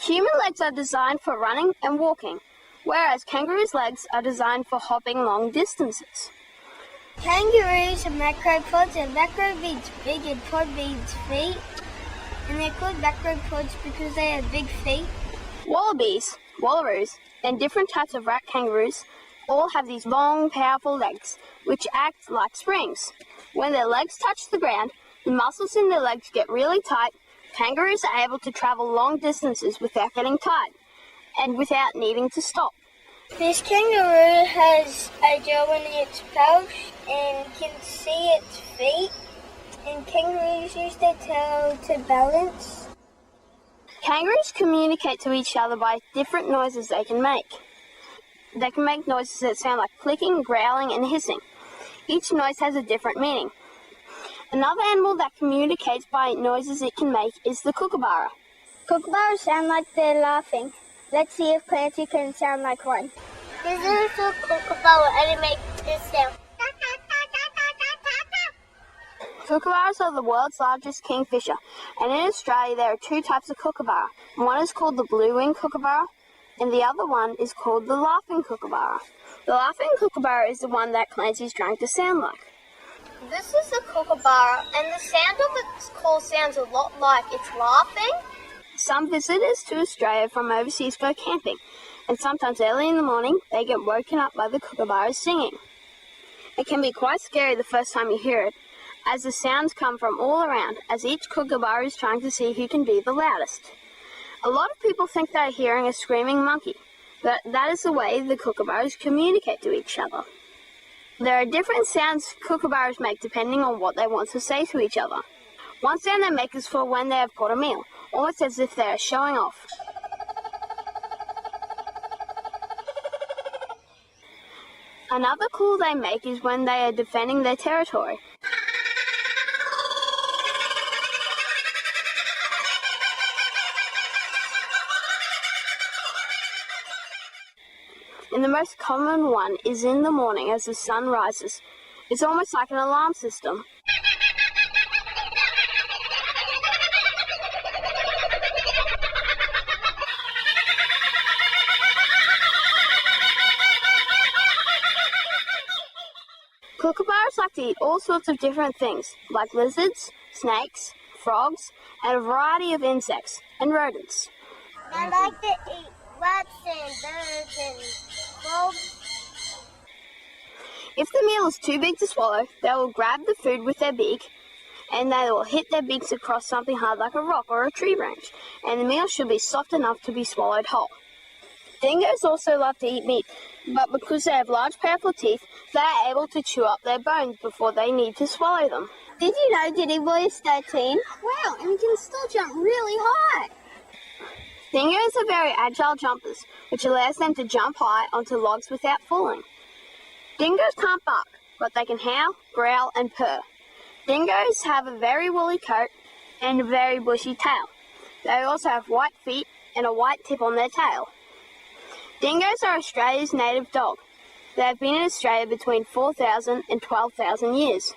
Human legs are designed for running and walking, whereas kangaroos' legs are designed for hopping long distances. Kangaroos are macropods and macro means big and pod means feet. And they're called macropods because they have big feet. Wallabies, wallaroos, and different types of rat kangaroos all have these long, powerful legs, which act like springs. When their legs touch the ground, the muscles in their legs get really tight. Kangaroos are able to travel long distances without getting tired and without needing to stop. This kangaroo has a jaw in its pouch and can see its feet. And kangaroos use their tail to balance. Kangaroos communicate to each other by different noises they can make. They can make noises that sound like clicking, growling, and hissing. Each noise has a different meaning. Another animal that communicates by noises it can make is the kookaburra. Kookaburras sound like they're laughing. Let's see if Clancy can sound like one. This is a kookaburra and it makes this sound. Kookaburras are the world's largest kingfisher, and in Australia there are two types of kookaburra. One is called the blue-winged kookaburra, and the other one is called the laughing kookaburra. The laughing kookaburra is the one that Clancy's trying to sound like. This is a kookaburra, and the sound of its call sounds a lot like it's laughing. Some visitors to Australia from overseas go camping, and sometimes early in the morning they get woken up by the kookaburras singing. It can be quite scary the first time you hear it, as the sounds come from all around, as each kookaburra is trying to see who can be the loudest. A lot of people think they are hearing a screaming monkey, but that is the way the kookaburras communicate to each other. There are different sounds kookaburras make depending on what they want to say to each other. One sound they make is for when they have caught a meal, almost as if they are showing off. Another call they make is when they are defending their territory. And the most common one is in the morning as the sun rises. It's almost like an alarm system. Kookaburras like to eat all sorts of different things, like lizards, snakes, frogs, and a variety of insects and rodents. I like to eat rats and birds and frogs. If the meal is too big to swallow, they will grab the food with their beak, and they will hit their beaks across something hard like a rock or a tree branch, and the meal should be soft enough to be swallowed whole. Dingoes also love to eat meat, but because they have large, powerful teeth, they are able to chew up their bones before they need to swallow them. Did you know Diddy Boy is 13? Wow, and he can still jump really high. Dingoes are very agile jumpers, which allows them to jump high onto logs without falling. Dingoes can't bark, but they can howl, growl, and purr. Dingoes have a very woolly coat and a very bushy tail. They also have white feet and a white tip on their tail. Dingoes are Australia's native dog. They have been in Australia between 4,000 and 12,000 years.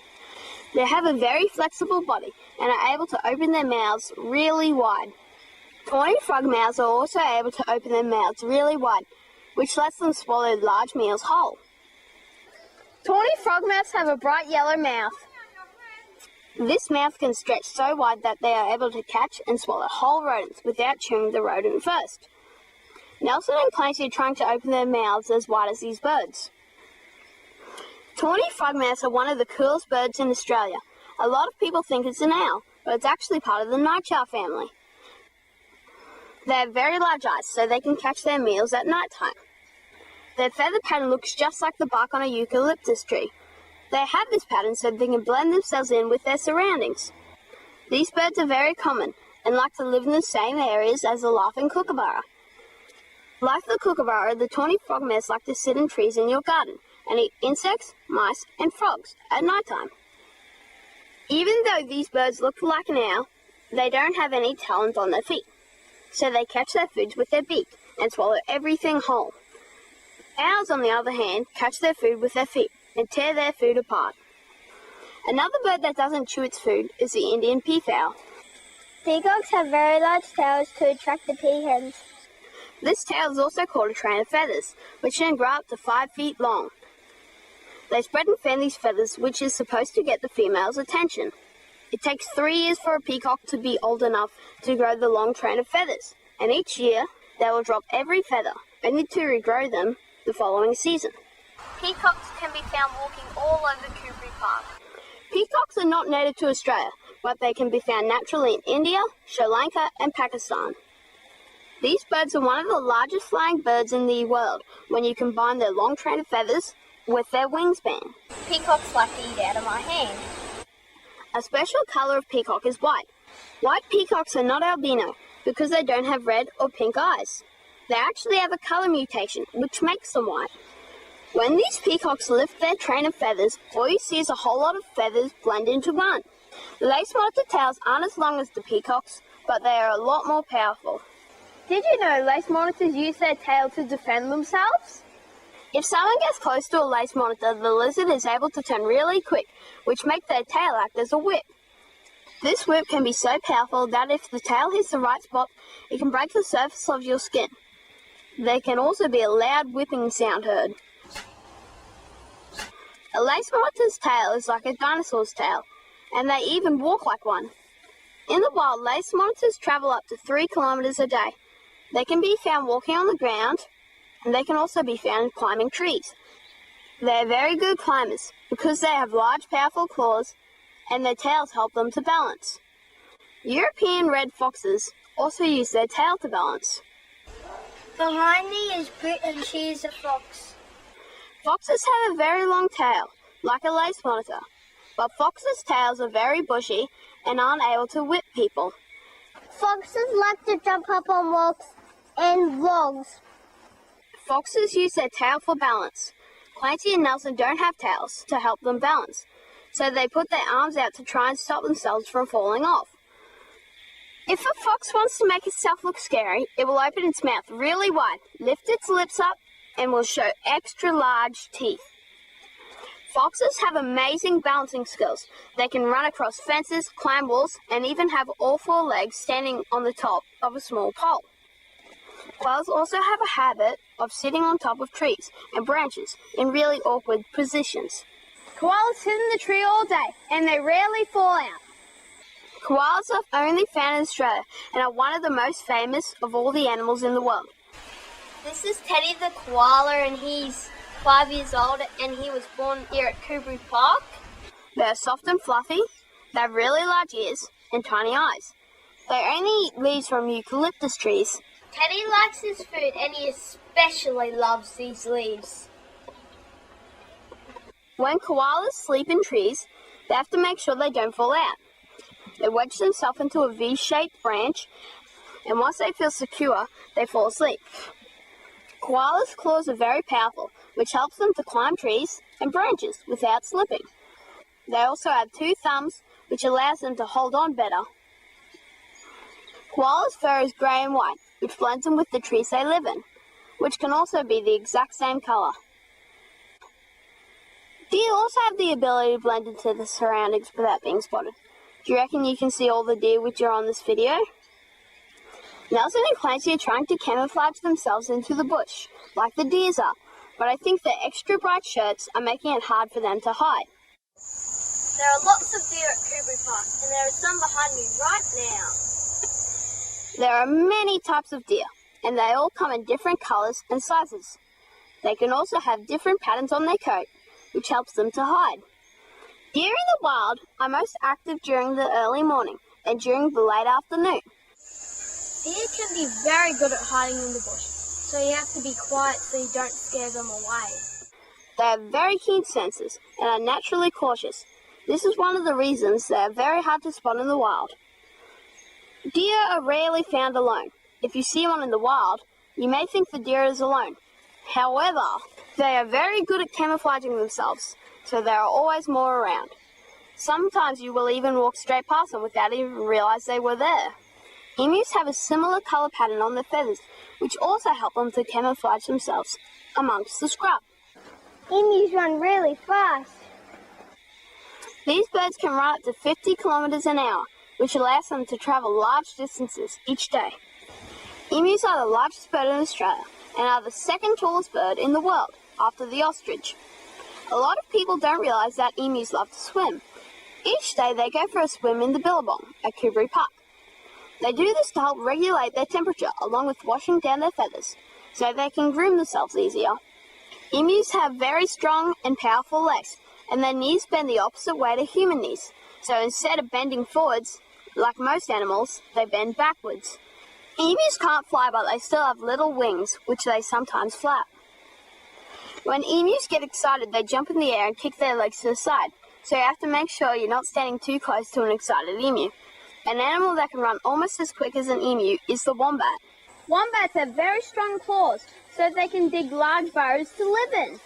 They have a very flexible body and are able to open their mouths really wide. Tawny frogmouths are also able to open their mouths really wide, which lets them swallow large meals whole. Tawny frogmouths have a bright yellow mouth. This mouth can stretch so wide that they are able to catch and swallow whole rodents without chewing the rodent first. Nelson and Clancy are trying to open their mouths as wide as these birds. Tawny frogmouths are one of the coolest birds in Australia. A lot of people think it's an owl, but it's actually part of the nightjar family. They have very large eyes, so they can catch their meals at night time. Their feather pattern looks just like the bark on a eucalyptus tree. They have this pattern so they can blend themselves in with their surroundings. These birds are very common and like to live in the same areas as the laughing kookaburra. Like the kookaburra, the tawny frogmouths like to sit in trees in your garden and eat insects, mice, and frogs at night time. Even though these birds look like an owl, they don't have any talons on their feet, so they catch their foods with their beak and swallow everything whole. Owls, on the other hand, catch their food with their feet and tear their food apart. Another bird that doesn't chew its food is the Indian peafowl. Peacocks have very large tails to attract the peahens. This tail is also called a train of feathers, which can grow up to 5 feet long. They spread and fan these feathers, which is supposed to get the female's attention. It takes 3 years for a peacock to be old enough to grow the long train of feathers, and each year they will drop every feather, only to regrow them the following season. Peacocks can be found walking all over Kubri Park. Peacocks are not native to Australia, but they can be found naturally in India, Sri Lanka, and Pakistan. These birds are one of the largest flying birds in the world when you combine their long train of feathers with their wingspan. Peacocks like to eat out of my hand. A special colour of peacock is white. White peacocks are not albino because they don't have red or pink eyes. They actually have a colour mutation which makes them white. When these peacocks lift their train of feathers, all you see is a whole lot of feathers blend into one. The lace monitor tails aren't as long as the peacocks, but they are a lot more powerful. Did you know lace monitors use their tail to defend themselves? If someone gets close to a lace monitor, the lizard is able to turn really quick, which makes their tail act as a whip. This whip can be so powerful that if the tail hits the right spot, it can break the surface of your skin. There can also be a loud whipping sound heard. A lace monitor's tail is like a dinosaur's tail, and they even walk like one. In the wild, lace monitors travel up to 3 kilometers a day. They can be found walking on the ground, and they can also be found climbing trees. They are very good climbers because they have large, powerful claws, and their tails help them to balance. European red foxes also use their tail to balance. Behind me is Brit and she is a fox. Foxes have a very long tail, like a lace monitor, but foxes' tails are very bushy and aren't able to whip people. Foxes like to jump up on rocks and logs. Foxes use their tail for balance. Clancy and Nelson don't have tails to help them balance, so they put their arms out to try and stop themselves from falling off. If a fox wants to make itself look scary, it will open its mouth really wide, lift its lips up, and will show extra large teeth. Foxes have amazing balancing skills. They can run across fences, climb walls, and even have all 4 legs standing on the top of a small pole. Koalas also have a habit of sitting on top of trees and branches in really awkward positions. Koalas sit in the tree all day, and they rarely fall out. Koalas are only found in Australia and are one of the most famous of all the animals in the world. This is Teddy the koala, and he's 5 years old, and he was born here at Kubri Park. They are soft and fluffy, they have really large ears and tiny eyes. They only eat leaves from eucalyptus trees. Teddy likes his food and he especially loves these leaves. When koalas sleep in trees, they have to make sure they don't fall out. They wedge themselves into a V-shaped branch, and once they feel secure, they fall asleep. Koalas' claws are very powerful, which helps them to climb trees and branches without slipping. They also have 2 thumbs, which allows them to hold on better. Koalas' fur is grey and white, which blends them with the trees they live in, which can also be the exact same colour. Deer also have the ability to blend into the surroundings without being spotted. Do you reckon you can see all the deer which are on this video? Nelson and Clancy are trying to camouflage themselves into the bush, like the deers are, but I think their extra bright shirts are making it hard for them to hide. There are lots of deer at Kubrick Park, and there are some behind me right now. There are many types of deer, and they all come in different colours and sizes. They can also have different patterns on their coat, which helps them to hide. Deer in the wild are most active during the early morning and during the late afternoon. Deer can be very good at hiding in the bush, so you have to be quiet so you don't scare them away. They have very keen senses and are naturally cautious. This is one of the reasons they are very hard to spot in the wild. Deer are rarely found alone. If you see one in the wild, you may think the deer is alone. However, they are very good at camouflaging themselves, so there are always more around. Sometimes you will even walk straight past them without even realize they were there. Emus have a similar color pattern on their feathers, which also help them to camouflage themselves amongst the scrub. Emus run really fast. These birds can run up to 50 kilometers an hour, which allows them to travel large distances each day. Emus are the largest bird in Australia and are the second tallest bird in the world, after the ostrich. A lot of people don't realise that emus love to swim. Each day they go for a swim in the Billabong at Kubrick Park. They do this to help regulate their temperature along with washing down their feathers, so they can groom themselves easier. Emus have very strong and powerful legs, and their knees bend the opposite way to human knees. So instead of bending forwards, like most animals, they bend backwards. Emus can't fly, but they still have little wings, which they sometimes flap. When emus get excited, they jump in the air and kick their legs to the side, so you have to make sure you're not standing too close to an excited emu. An animal that can run almost as quick as an emu is the wombat. Wombats have very strong claws, so they can dig large burrows to live in.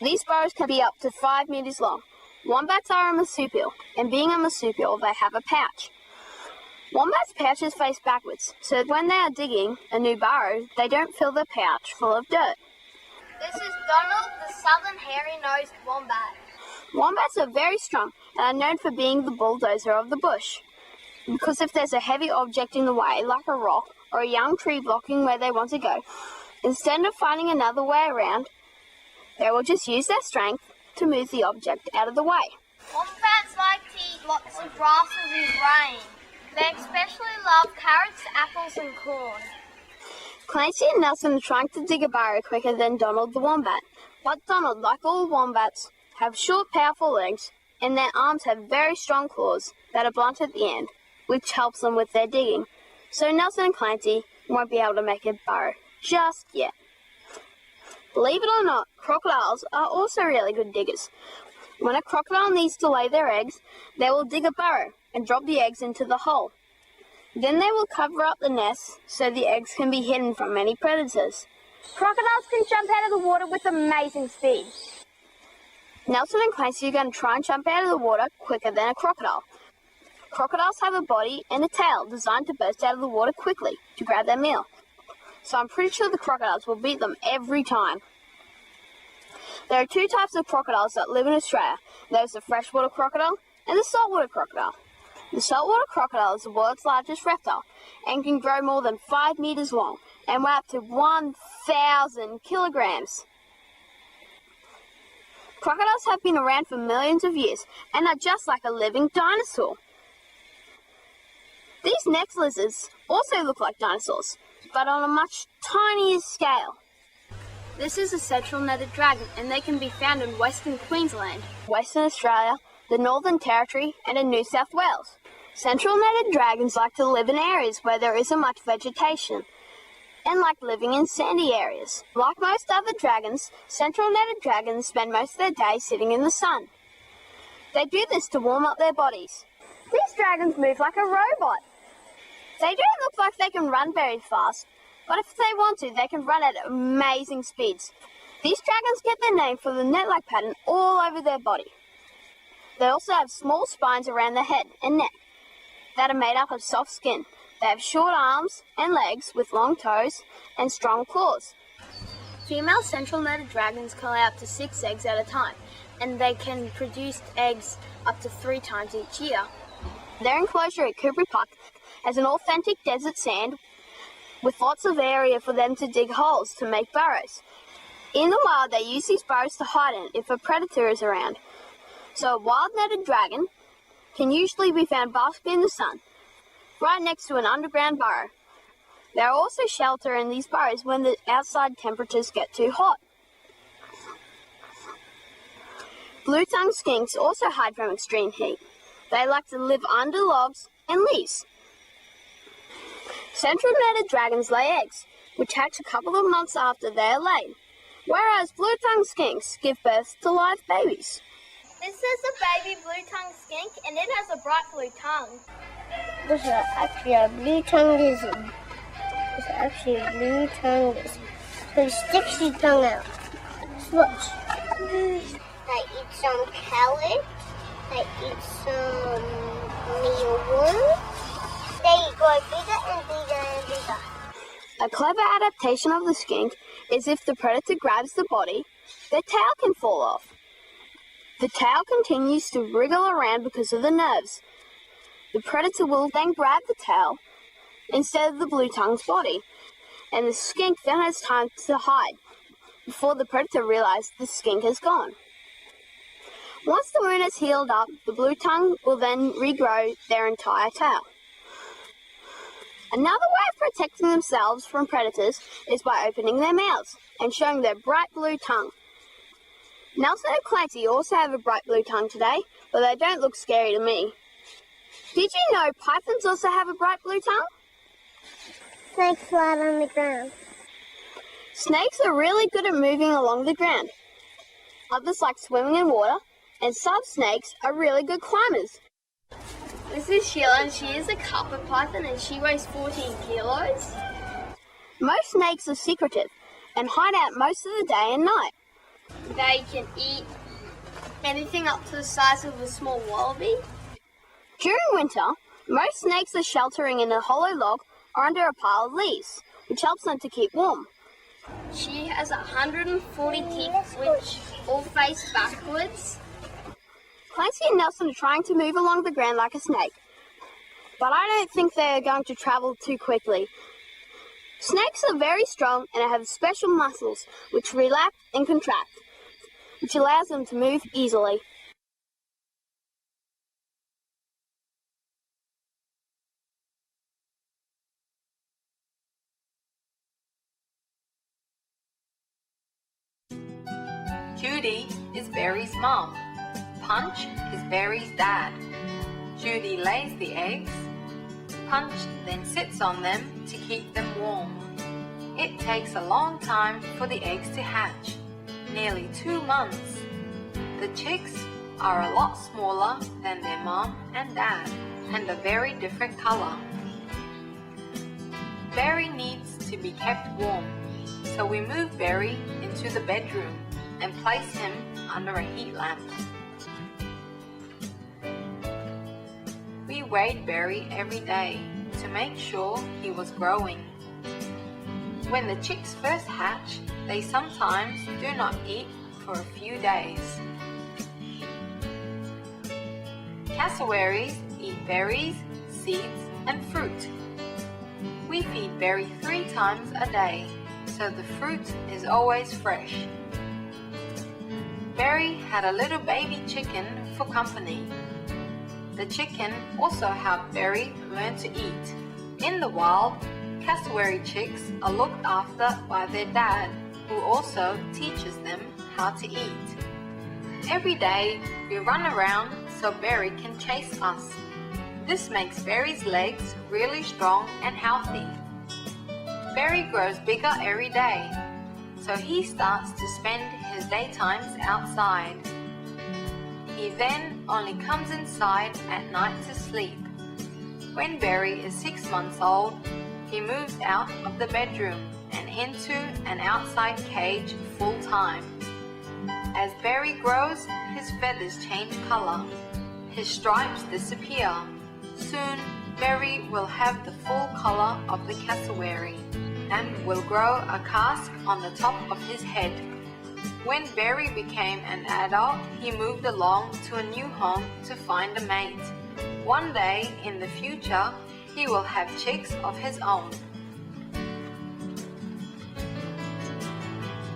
These burrows can be up to 5 meters long. Wombats are a marsupial, and being a marsupial, they have a pouch. Wombats' pouches face backwards, so that when they are digging a new burrow, they don't fill the pouch full of dirt. This is Donald, the southern hairy-nosed wombat. Wombats are very strong and are known for being the bulldozer of the bush. Because if there's a heavy object in the way, like a rock or a young tree blocking where they want to go, instead of finding another way around, they will just use their strength to move the object out of the way. Wombats like to eat lots of grasses and grain. They especially love carrots, apples and corn. Clancy and Nelson are trying to dig a burrow quicker than Donald the wombat. But Donald, like all wombats, have short, powerful legs, and their arms have very strong claws that are blunt at the end, which helps them with their digging. So Nelson and Clancy won't be able to make a burrow just yet. Believe it or not, crocodiles are also really good diggers. When a crocodile needs to lay their eggs, they will dig a burrow and drop the eggs into the hole. Then they will cover up the nest so the eggs can be hidden from any predators. Crocodiles can jump out of the water with amazing speed. Nelson and Clancy are going to try and jump out of the water quicker than a crocodile. Crocodiles have a body and a tail designed to burst out of the water quickly to grab their meal. So I'm pretty sure the crocodiles will beat them every time. There are 2 types of crocodiles that live in Australia. There's the freshwater crocodile and the saltwater crocodile. The saltwater crocodile is the world's largest reptile and can grow more than 5 meters long and weigh up to 1,000 kilograms. Crocodiles have been around for millions of years and are just like a living dinosaur. These next lizards also look like dinosaurs, but on a much tinier scale. This is a central netted dragon, and they can be found in Western Queensland, Western Australia, the Northern Territory, and in New South Wales. Central netted dragons like to live in areas where there isn't much vegetation. and like living in sandy areas. Like most other dragons, central-netted dragons spend most of their day sitting in the sun. They do this to warm up their bodies. These dragons move like a robot. They don't look like they can run very fast, but if they want to, they can run at amazing speeds. These dragons get their name from the net-like pattern all over their body. They also have small spines around their head and neck that are made up of soft skin. They have short arms and legs with long toes and strong claws. Female central-netted dragons can lay up to 6 eggs at a time, and they can produce eggs up to 3 times each year. Their enclosure at Kouprey Park has an authentic desert sand with lots of area for them to dig holes to make burrows. In the wild, they use these burrows to hide in if a predator is around. So a wild-netted dragon can usually be found basking in the sun, right next to an underground burrow. There are also shelter in these burrows when the outside temperatures get too hot. Blue-tongued skinks also hide from extreme heat. They like to live under logs and leaves. Central-netted dragons lay eggs, which hatch a couple of months after they are laid, whereas blue-tongued skinks give birth to live babies. This is a baby blue-tongued skink, and it has a bright blue tongue. This is actually a blue-tongued lizard. It's actually a blue-tongued lizard. So it sticks your tongue out. Watch. They eat some carrots. They eat some mealworms. They grow bigger and bigger and bigger. A clever adaptation of the skink is if the predator grabs the body, their tail can fall off. The tail continues to wriggle around because of the nerves. The predator will then grab the tail instead of the blue-tongued's body, and the skink then has time to hide before the predator realizes the skink is gone. Once the wound has healed up, the blue-tongue will then regrow their entire tail. Another way of protecting themselves from predators is by opening their mouths and showing their bright blue tongue. Nelson and Clancy also have a bright blue tongue today, but they don't look scary to me. Did you know pythons also have a bright blue tongue? Snakes fly on the ground. Snakes are really good at moving along the ground. Others like swimming in water, and some snakes are really good climbers. This is Sheila, and she is a carpet python, and she weighs 14 kilos. Most snakes are secretive and hide out most of the day and night. They can eat anything up to the size of a small wallaby. During winter, most snakes are sheltering in a hollow log or under a pile of leaves, which helps them to keep warm. She has 140 teeth, which all face backwards. Clancy and Nelson are trying to move along the ground like a snake, but I don't think they're going to travel too quickly. Snakes are very strong and have special muscles which relax and contract, which allows them to move easily. Judy is Barry's mom. Punch is Barry's dad. Judy lays the eggs. Punch then sits on them to keep them warm. It takes a long time for the eggs to hatch, nearly 2 months. The chicks are a lot smaller than their mom and dad and a very different color. Barry needs to be kept warm, so we move Barry into the bedroom and place him under a heat lamp. We weighed Barry every day to make sure he was growing. When the chicks first hatch, they sometimes do not eat for a few days. Cassowaries eat berries, seeds, and fruit. We feed Barry 3 times a day, so the fruit is always fresh. Barry had a little baby chicken for company. The chicken also helped Barry learn to eat. In the wild, cassowary chicks are looked after by their dad, who also teaches them how to eat. Every day, we run around so Barry can chase us. This makes Barry's legs really strong and healthy. Barry grows bigger every day, so he starts to spend his daytimes outside. He then only comes inside at night to sleep. When Barry is 6 months old, he moves out of the bedroom and into an outside cage full time. As Barry grows, his feathers change color. His stripes disappear. Soon, Barry will have the full color of the cassowary and will grow a casque on the top of his head. When Barry became an adult, he moved along to a new home to find a mate. One day in the future, he will have chicks of his own.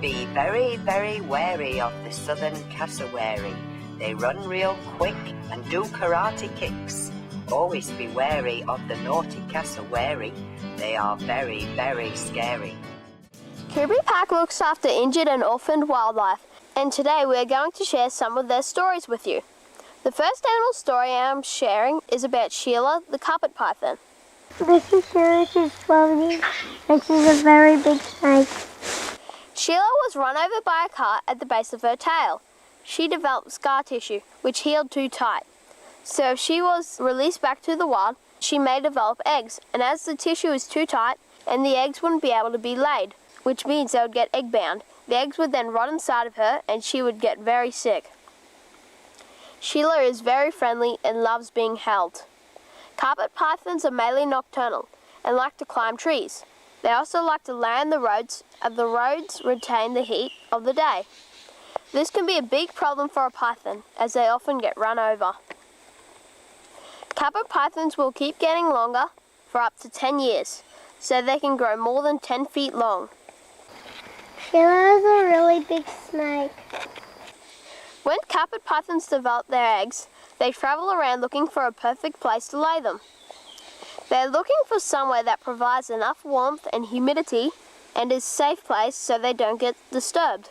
Be very, very wary of the southern cassowary. They run real quick and do karate kicks. Always be wary of the naughty cassowary. They are very, very scary. Kubrey Park looks after injured and orphaned wildlife, and today we are going to share some of their stories with you. The first animal story I'm sharing is about Sheila, the carpet python. This is Sheila, she's 12 years, and she's a very big snake. Sheila was run over by a car at the base of her tail. She developed scar tissue, which healed too tight. So if she was released back to the wild, she may develop eggs, and as the tissue is too tight, and the eggs wouldn't be able to be laid, which means they would get egg bound. The eggs would then rot inside of her, and she would get very sick. Sheila is very friendly and loves being held. Carpet pythons are mainly nocturnal and like to climb trees. They also like to lay on the roads, and the roads retain the heat of the day. This can be a big problem for a python, as they often get run over. Carpet pythons will keep getting longer for up to 10 years, so they can grow more than 10 feet long. Sheila is a really big snake. When carpet pythons develop their eggs, they travel around looking for a perfect place to lay them. They're looking for somewhere that provides enough warmth and humidity and is a safe place so they don't get disturbed.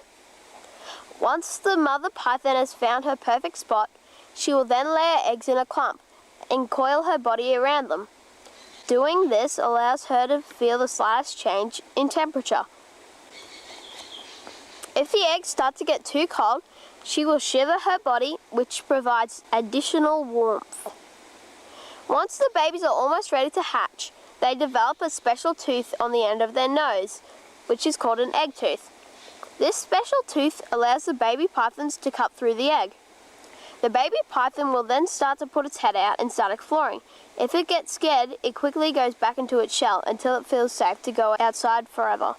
Once the mother python has found her perfect spot, she will then lay her eggs in a clump and coil her body around them. Doing this allows her to feel the slightest change in temperature. If the eggs start to get too cold, she will shiver her body, which provides additional warmth. Once the babies are almost ready to hatch, they develop a special tooth on the end of their nose, which is called an egg tooth. This special tooth allows the baby pythons to cut through the egg. The baby python will then start to put its head out and start exploring. If it gets scared, it quickly goes back into its shell until it feels safe to go outside forever.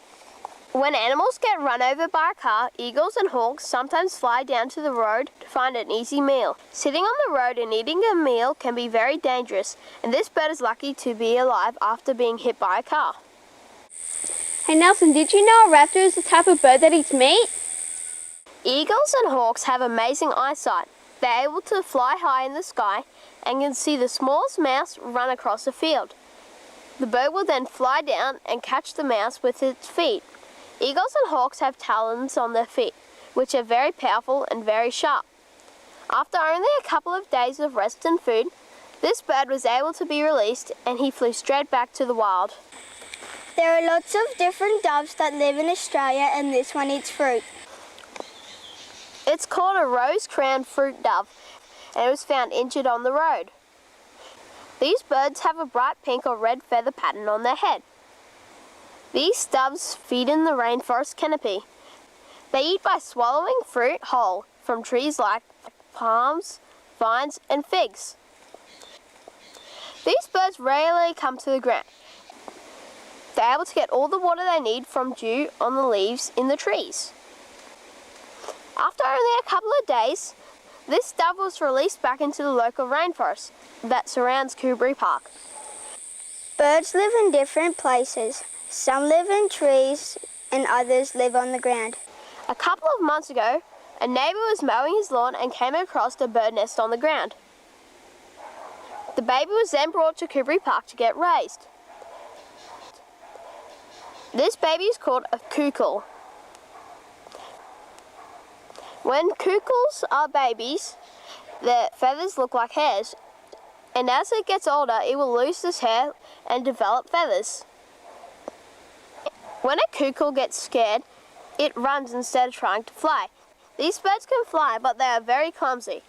When animals get run over by a car, eagles and hawks sometimes fly down to the road to find an easy meal. Sitting on the road and eating a meal can be very dangerous, and this bird is lucky to be alive after being hit by a car. Hey Nelson, did you know a raptor is the type of bird that eats meat? Eagles and hawks have amazing eyesight. They're able to fly high in the sky and can see the smallest mouse run across a field. The bird will then fly down and catch the mouse with its feet. Eagles and hawks have talons on their feet, which are very powerful and very sharp. After only a couple of days of rest and food, this bird was able to be released and he flew straight back to the wild. There are lots of different doves that live in Australia, and this one eats fruit. It's called a rose-crowned fruit dove, and it was found injured on the road. These birds have a bright pink or red feather pattern on their head. These doves feed in the rainforest canopy. They eat by swallowing fruit whole from trees like palms, vines, and figs. These birds rarely come to the ground. They're able to get all the water they need from dew on the leaves in the trees. After only a couple of days, this dove was released back into the local rainforest that surrounds Kubrey Park. Birds live in different places. Some live in trees and others live on the ground. A couple of months ago, a neighbour was mowing his lawn and came across a bird nest on the ground. The baby was then brought to Kubrey Park to get raised. This baby is called a cuckoo. When cuckoos are babies, their feathers look like hairs, and as it gets older, it will lose this hair and develop feathers. When a cuckoo gets scared, it runs instead of trying to fly. These birds can fly, but they are very clumsy.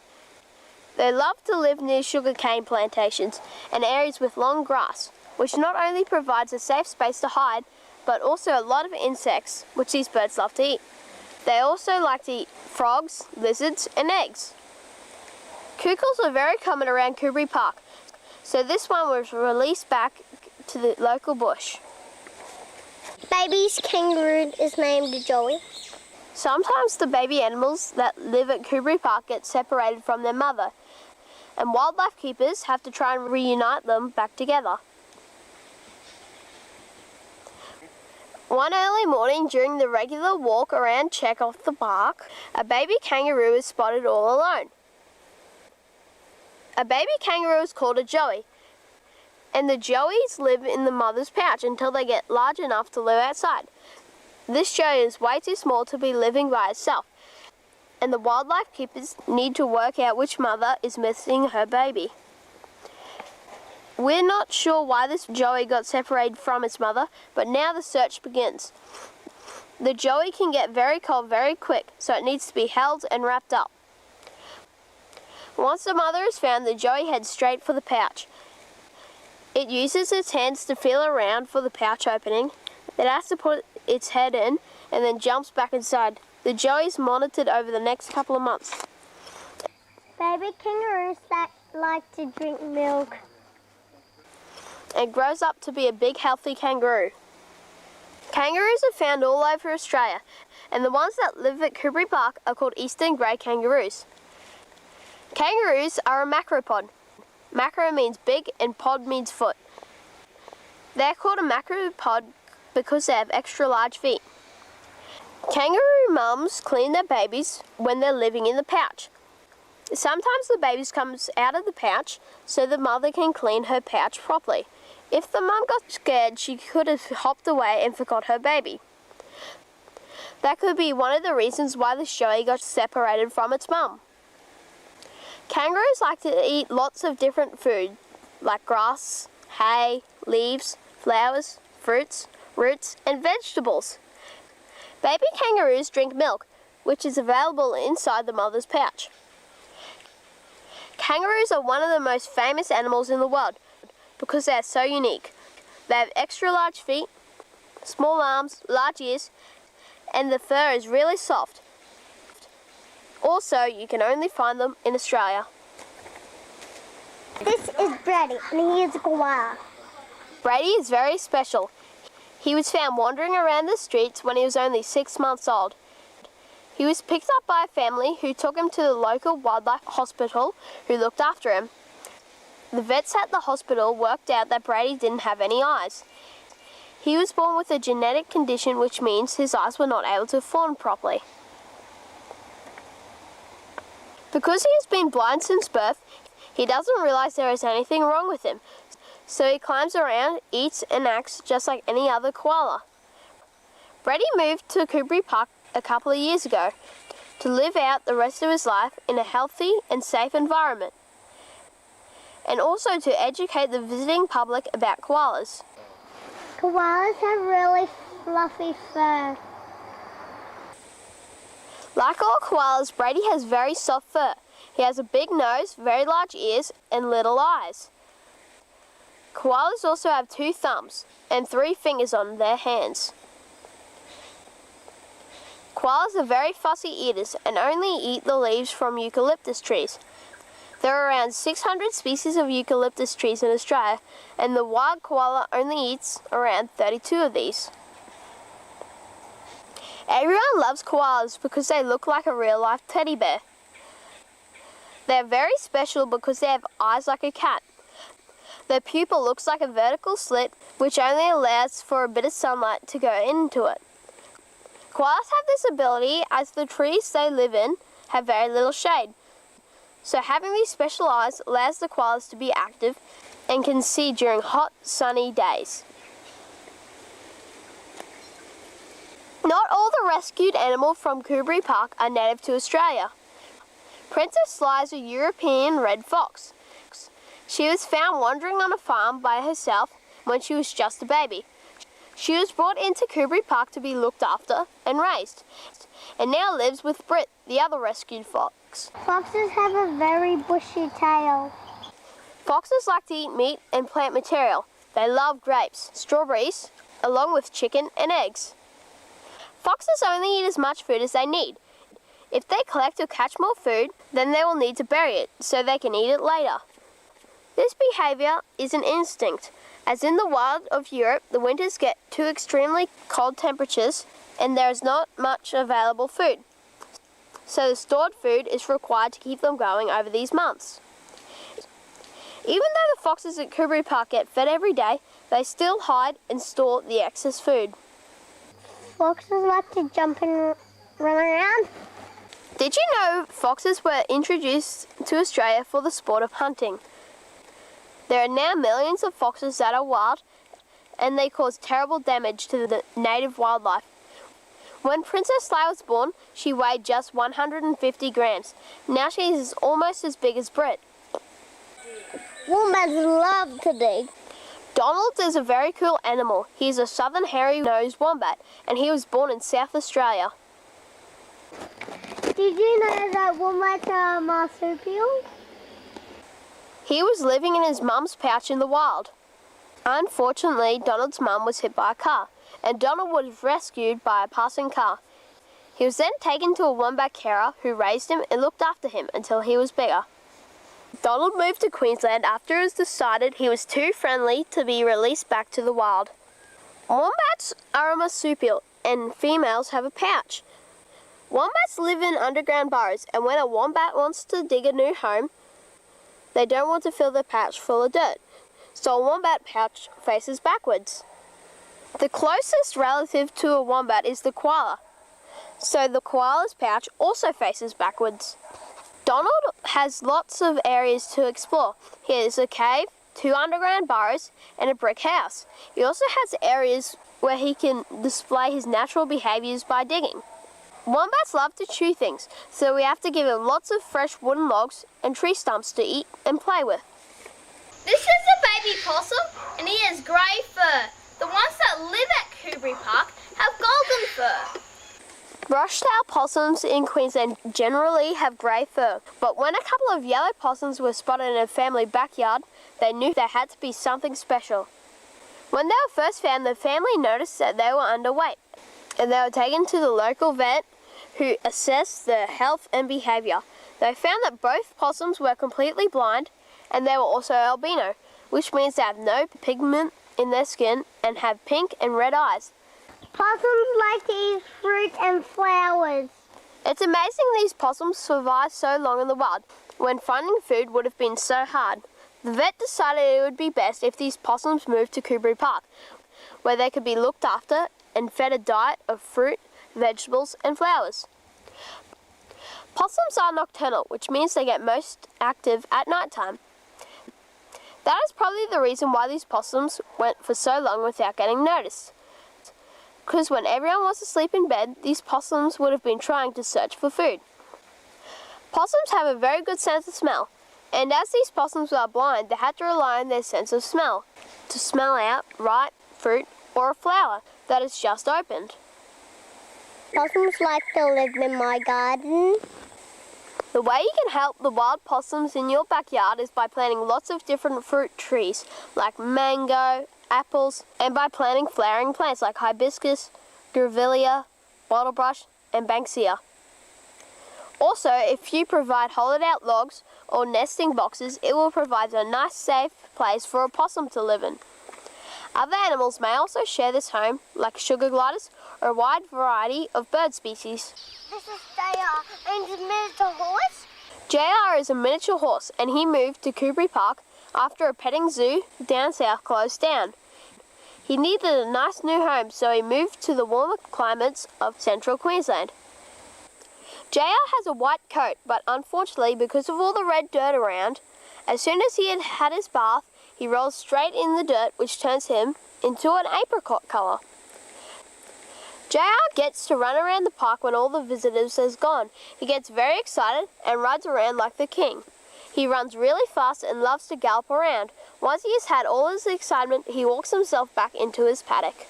They love to live near sugarcane plantations and areas with long grass, which not only provides a safe space to hide, but also a lot of insects, which these birds love to eat. They also like to eat frogs, lizards, and eggs. Cuckoos are very common around Koubrey Park, so this one was released back to the local bush. Baby's kangaroo is named Joey. Sometimes the baby animals that live at Koubrey Park get separated from their mother, and wildlife keepers have to try and reunite them back together. One early morning during the regular walk around check off the park, a baby kangaroo is spotted all alone. A baby kangaroo is called a joey, and the joeys live in the mother's pouch until they get large enough to live outside. This joey is way too small to be living by itself, and the wildlife keepers need to work out which mother is missing her baby. We're not sure why this joey got separated from its mother, but now the search begins. The joey can get very cold very quick, so it needs to be held and wrapped up. Once the mother is found, the joey heads straight for the pouch. It uses its hands to feel around for the pouch opening. It has to put its head in and then jumps back inside. The joey is monitored over the next couple of months. Baby kangaroos that like to drink milk. And grows up to be a big healthy kangaroo. Kangaroos are found all over Australia, and the ones that live at Koubrey Park are called eastern grey kangaroos. Kangaroos are a macropod. Macro means big and pod means foot. They're called a macropod because they have extra large feet. Kangaroo mums clean their babies when they're living in the pouch. Sometimes the baby comes out of the pouch so the mother can clean her pouch properly. If the mum got scared, she could have hopped away and forgot her baby. That could be one of the reasons why the joey got separated from its mum. Kangaroos like to eat lots of different food, like grass, hay, leaves, flowers, fruits, roots, and vegetables. Baby kangaroos drink milk, which is available inside the mother's pouch. Kangaroos are one of the most famous animals in the world because they are so unique. They have extra large feet, small arms, large ears, and the fur is really soft. Also, you can only find them in Australia. This is Brady, and he is a koala. Brady is very special. He was found wandering around the streets when he was only 6 months old. He was picked up by a family who took him to the local wildlife hospital who looked after him. The vets at the hospital worked out that Brady didn't have any eyes. He was born with a genetic condition which means his eyes were not able to form properly. Because he has been blind since birth, he doesn't realize there is anything wrong with him. So he climbs around, eats and acts just like any other koala. Brady moved to Koubrey Park a couple of years ago to live out the rest of his life in a healthy and safe environment, and also to educate the visiting public about koalas. Koalas have really fluffy fur. Like all koalas, Brady has very soft fur. He has a big nose, very large ears, and little eyes. Koalas also have 2 thumbs and 3 fingers on their hands. Koalas are very fussy eaters and only eat the leaves from eucalyptus trees. There are around 600 species of eucalyptus trees in Australia, and the wild koala only eats around 32 of these. Everyone loves koalas because they look like a real-life teddy bear. They are very special because they have eyes like a cat. Their pupil looks like a vertical slit which only allows for a bit of sunlight to go into it. Koalas have this ability as the trees they live in have very little shade. So having these special eyes allows the koalas to be active and can see during hot, sunny days. Not all the rescued animals from Koubrey Park are native to Australia. Princess Sly is a European red fox. She was found wandering on a farm by herself when she was just a baby. She was brought into Kubury Park to be looked after and raised, and now lives with Brit, the other rescued fox. Foxes have a very bushy tail. Foxes like to eat meat and plant material. They love grapes, strawberries, along with chicken and eggs. Foxes only eat as much food as they need. If they collect or catch more food, then they will need to bury it so they can eat it later. This behavior is an instinct, as in the wild of Europe, the winters get to extremely cold temperatures and there is not much available food. So the stored food is required to keep them going over these months. Even though the foxes at Kubury Park get fed every day, they still hide and store the excess food. Foxes like to jump and run around. Did you know foxes were introduced to Australia for the sport of hunting? There are now millions of foxes that are wild, and they cause terrible damage to the native wildlife. When Princess Leia was born, she weighed just 150 grams. Now she is almost as big as Brit. Wombats love to dig. Donald is a very cool animal. He is a southern hairy-nosed wombat, and he was born in South Australia. Did you know that wombats are marsupials? He was living in his mum's pouch in the wild. Unfortunately, Donald's mum was hit by a car, and Donald was rescued by a passing car. He was then taken to a wombat carer who raised him and looked after him until he was bigger. Donald moved to Queensland after it was decided he was too friendly to be released back to the wild. Wombats are a marsupial, and females have a pouch. Wombats live in underground burrows, and when a wombat wants to dig a new home, they don't want to fill their pouch full of dirt, so a wombat pouch faces backwards. The closest relative to a wombat is the koala, so the koala's pouch also faces backwards. Donald has lots of areas to explore. He has a cave, 2 underground burrows, and a brick house. He also has areas where he can display his natural behaviors by digging. Wombats love to chew things, so we have to give him lots of fresh wooden logs and tree stumps to eat and play with. This is a baby possum, and he has grey fur. The ones that live at Kubury Park have golden fur. Brush-tailed possums in Queensland generally have grey fur, but when a couple of yellow possums were spotted in a family backyard, they knew there had to be something special. When they were first found, the family noticed that they were underweight, and they were taken to the local vet who assessed their health and behaviour. They found that both possums were completely blind, and they were also albino, which means they have no pigment in their skin and have pink and red eyes. Possums like to eat fruit and flowers. It's amazing these possums survived so long in the wild, when finding food would have been so hard. The vet decided it would be best if these possums moved to Kubury Park, where they could be looked after and fed a diet of fruit, vegetables and flowers. Possums are nocturnal, which means they get most active at night time. That is probably the reason why these possums went for so long without getting noticed. Because when everyone was asleep in bed, these possums would have been trying to search for food. Possums have a very good sense of smell, and as these possums are blind, they had to rely on their sense of smell to smell out ripe fruit or a flower that has just opened. Possums like to live in my garden. The way you can help the wild possums in your backyard is by planting lots of different fruit trees like mango, apples, and by planting flowering plants like hibiscus, grevillea, bottlebrush, and banksia. Also, if you provide hollowed-out logs or nesting boxes, it will provide a nice, safe place for a possum to live in. Other animals may also share this home, like sugar gliders or a wide variety of bird species. This is JR, and it's a miniature horse. JR is a miniature horse, and he moved to Kubury Park after a petting zoo down south closed down. He needed a nice new home, so he moved to the warmer climates of central Queensland. JR has a white coat, but unfortunately, because of all the red dirt around, as soon as he had had his bath, he rolls straight in the dirt, which turns him into an apricot colour. JR gets to run around the park when all the visitors has gone. He gets very excited and rides around like the king. He runs really fast and loves to gallop around. Once he has had all his excitement, he walks himself back into his paddock.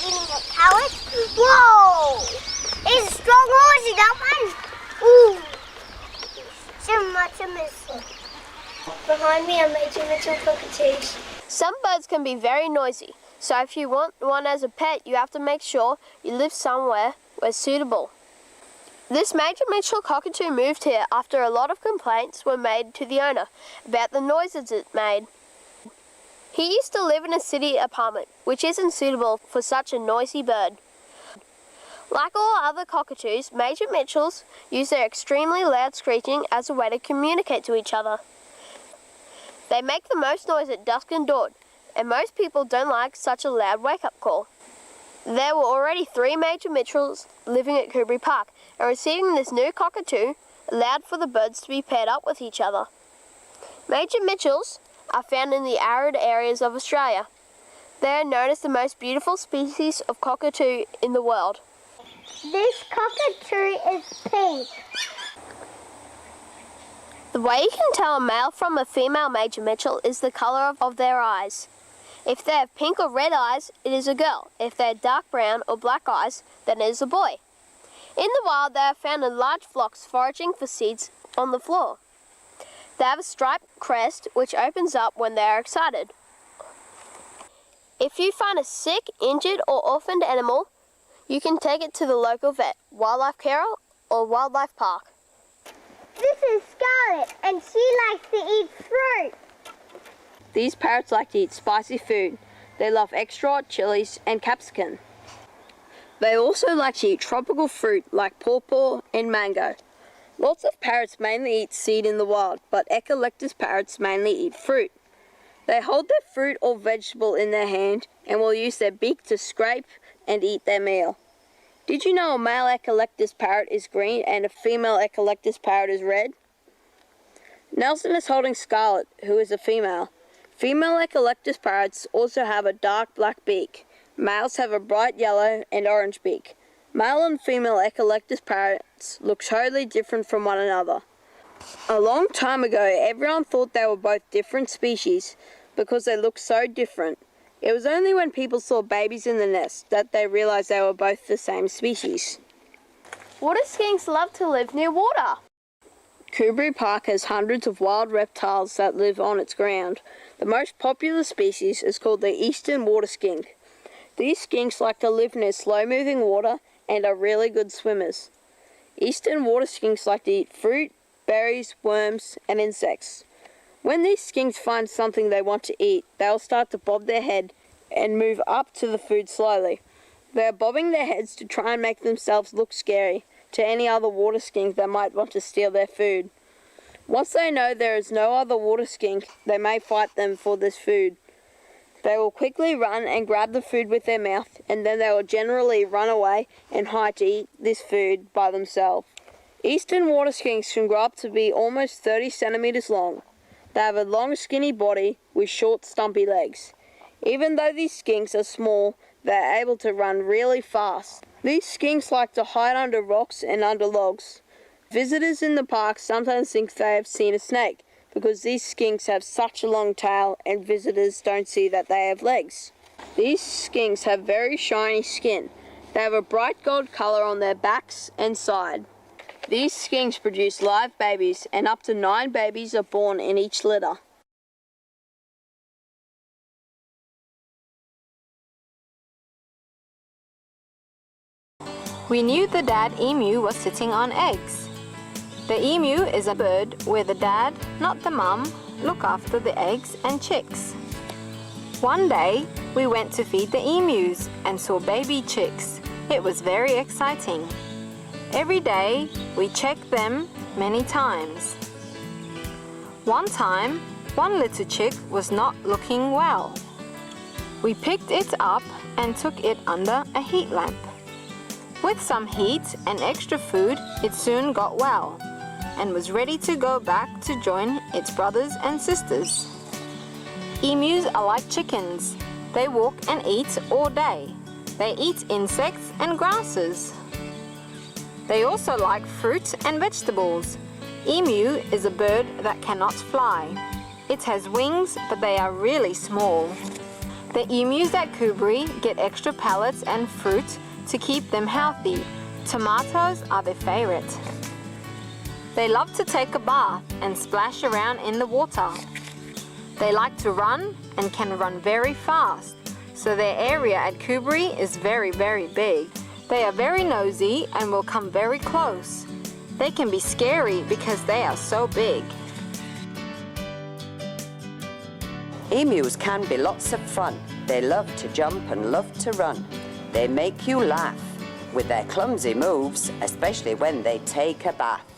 Eating a carrot? Whoa! It's a strong horse, that one. Ooh. So much I miss it. Behind me are Major Mitchell cockatoos. Some birds can be very noisy, so if you want one as a pet, you have to make sure you live somewhere where it's suitable. This Major Mitchell cockatoo moved here after a lot of complaints were made to the owner about the noises it made. He used to live in a city apartment, which isn't suitable for such a noisy bird. Like all other cockatoos, Major Mitchells use their extremely loud screeching as a way to communicate to each other. They make the most noise at dusk and dawn, and most people don't like such a loud wake-up call. There were already 3 Major Mitchells living at Kubury Park, and receiving this new cockatoo allowed for the birds to be paired up with each other. Major Mitchells are found in the arid areas of Australia. They are known as the most beautiful species of cockatoo in the world. This cockatoo is pink. The way you can tell a male from a female Major Mitchell is the colour of their eyes. If they have pink or red eyes, it is a girl. If they have dark brown or black eyes, then it is a boy. In the wild, they are found in large flocks foraging for seeds on the floor. They have a striped crest which opens up when they are excited. If you find a sick, injured or orphaned animal, you can take it to the local vet, wildlife carer or wildlife park. This is Scarlet, and she likes to eat fruit. These parrots like to eat spicy food. They love extra hot chilies and capsicum. They also like to eat tropical fruit like pawpaw and mango. Lots of parrots mainly eat seed in the wild, but echolactus parrots mainly eat fruit. They hold their fruit or vegetable in their hand and will use their beak to scrape and eat their meal. Did you know a male echolactus parrot is green and a female echolactus parrot is red? Nelson is holding Scarlet, who is a female. Female echolactus parrots also have a dark black beak. Males have a bright yellow and orange beak. Male and female echolactus parrots look totally different from one another. A long time ago, everyone thought they were both different species because they looked so different. It was only when people saw babies in the nest that they realized they were both the same species. Water skinks love to live near water. Kubury Park has hundreds of wild reptiles that live on its ground. The most popular species is called the eastern water skink. These skinks like to live near slow-moving water and are really good swimmers. Eastern water skinks like to eat fruit, berries, worms, and insects. When these skinks find something they want to eat, they'll start to bob their head and move up to the food slowly. They are bobbing their heads to try and make themselves look scary to any other water skink that might want to steal their food. Once they know there is no other water skink, they may fight them for this food. They will quickly run and grab the food with their mouth, and then they will generally run away and hide to eat this food by themselves. Eastern water skinks can grow up to be almost 30 centimeters long. They have a long skinny body with short stumpy legs. Even though these skinks are small, they are able to run really fast. These skinks like to hide under rocks and under logs. Visitors in the park sometimes think they have seen a snake because these skinks have such a long tail and visitors don't see that they have legs. These skinks have very shiny skin. They have a bright gold color on their backs and side. These skinks produce live babies, and up to 9 babies are born in each litter. We knew the dad emu was sitting on eggs. The emu is a bird where the dad, not the mum, look after the eggs and chicks. One day, we went to feed the emus and saw baby chicks. It was very exciting. Every day, we checked them many times. One time, one little chick was not looking well. We picked it up and took it under a heat lamp. With some heat and extra food, it soon got well and was ready to go back to join its brothers and sisters. Emus are like chickens. They walk and eat all day. They eat insects and grasses. They also like fruit and vegetables. Emu is a bird that cannot fly. It has wings, but they are really small. The emus at Kubri get extra pellets and fruit to keep them healthy. Tomatoes are their favorite. They love to take a bath and splash around in the water. They like to run and can run very fast, so their area at Kubri is very, very big. They are very nosy and will come very close. They can be scary because they are so big. Emus can be lots of fun. They love to jump and love to run. They make you laugh with their clumsy moves, especially when they take a bath.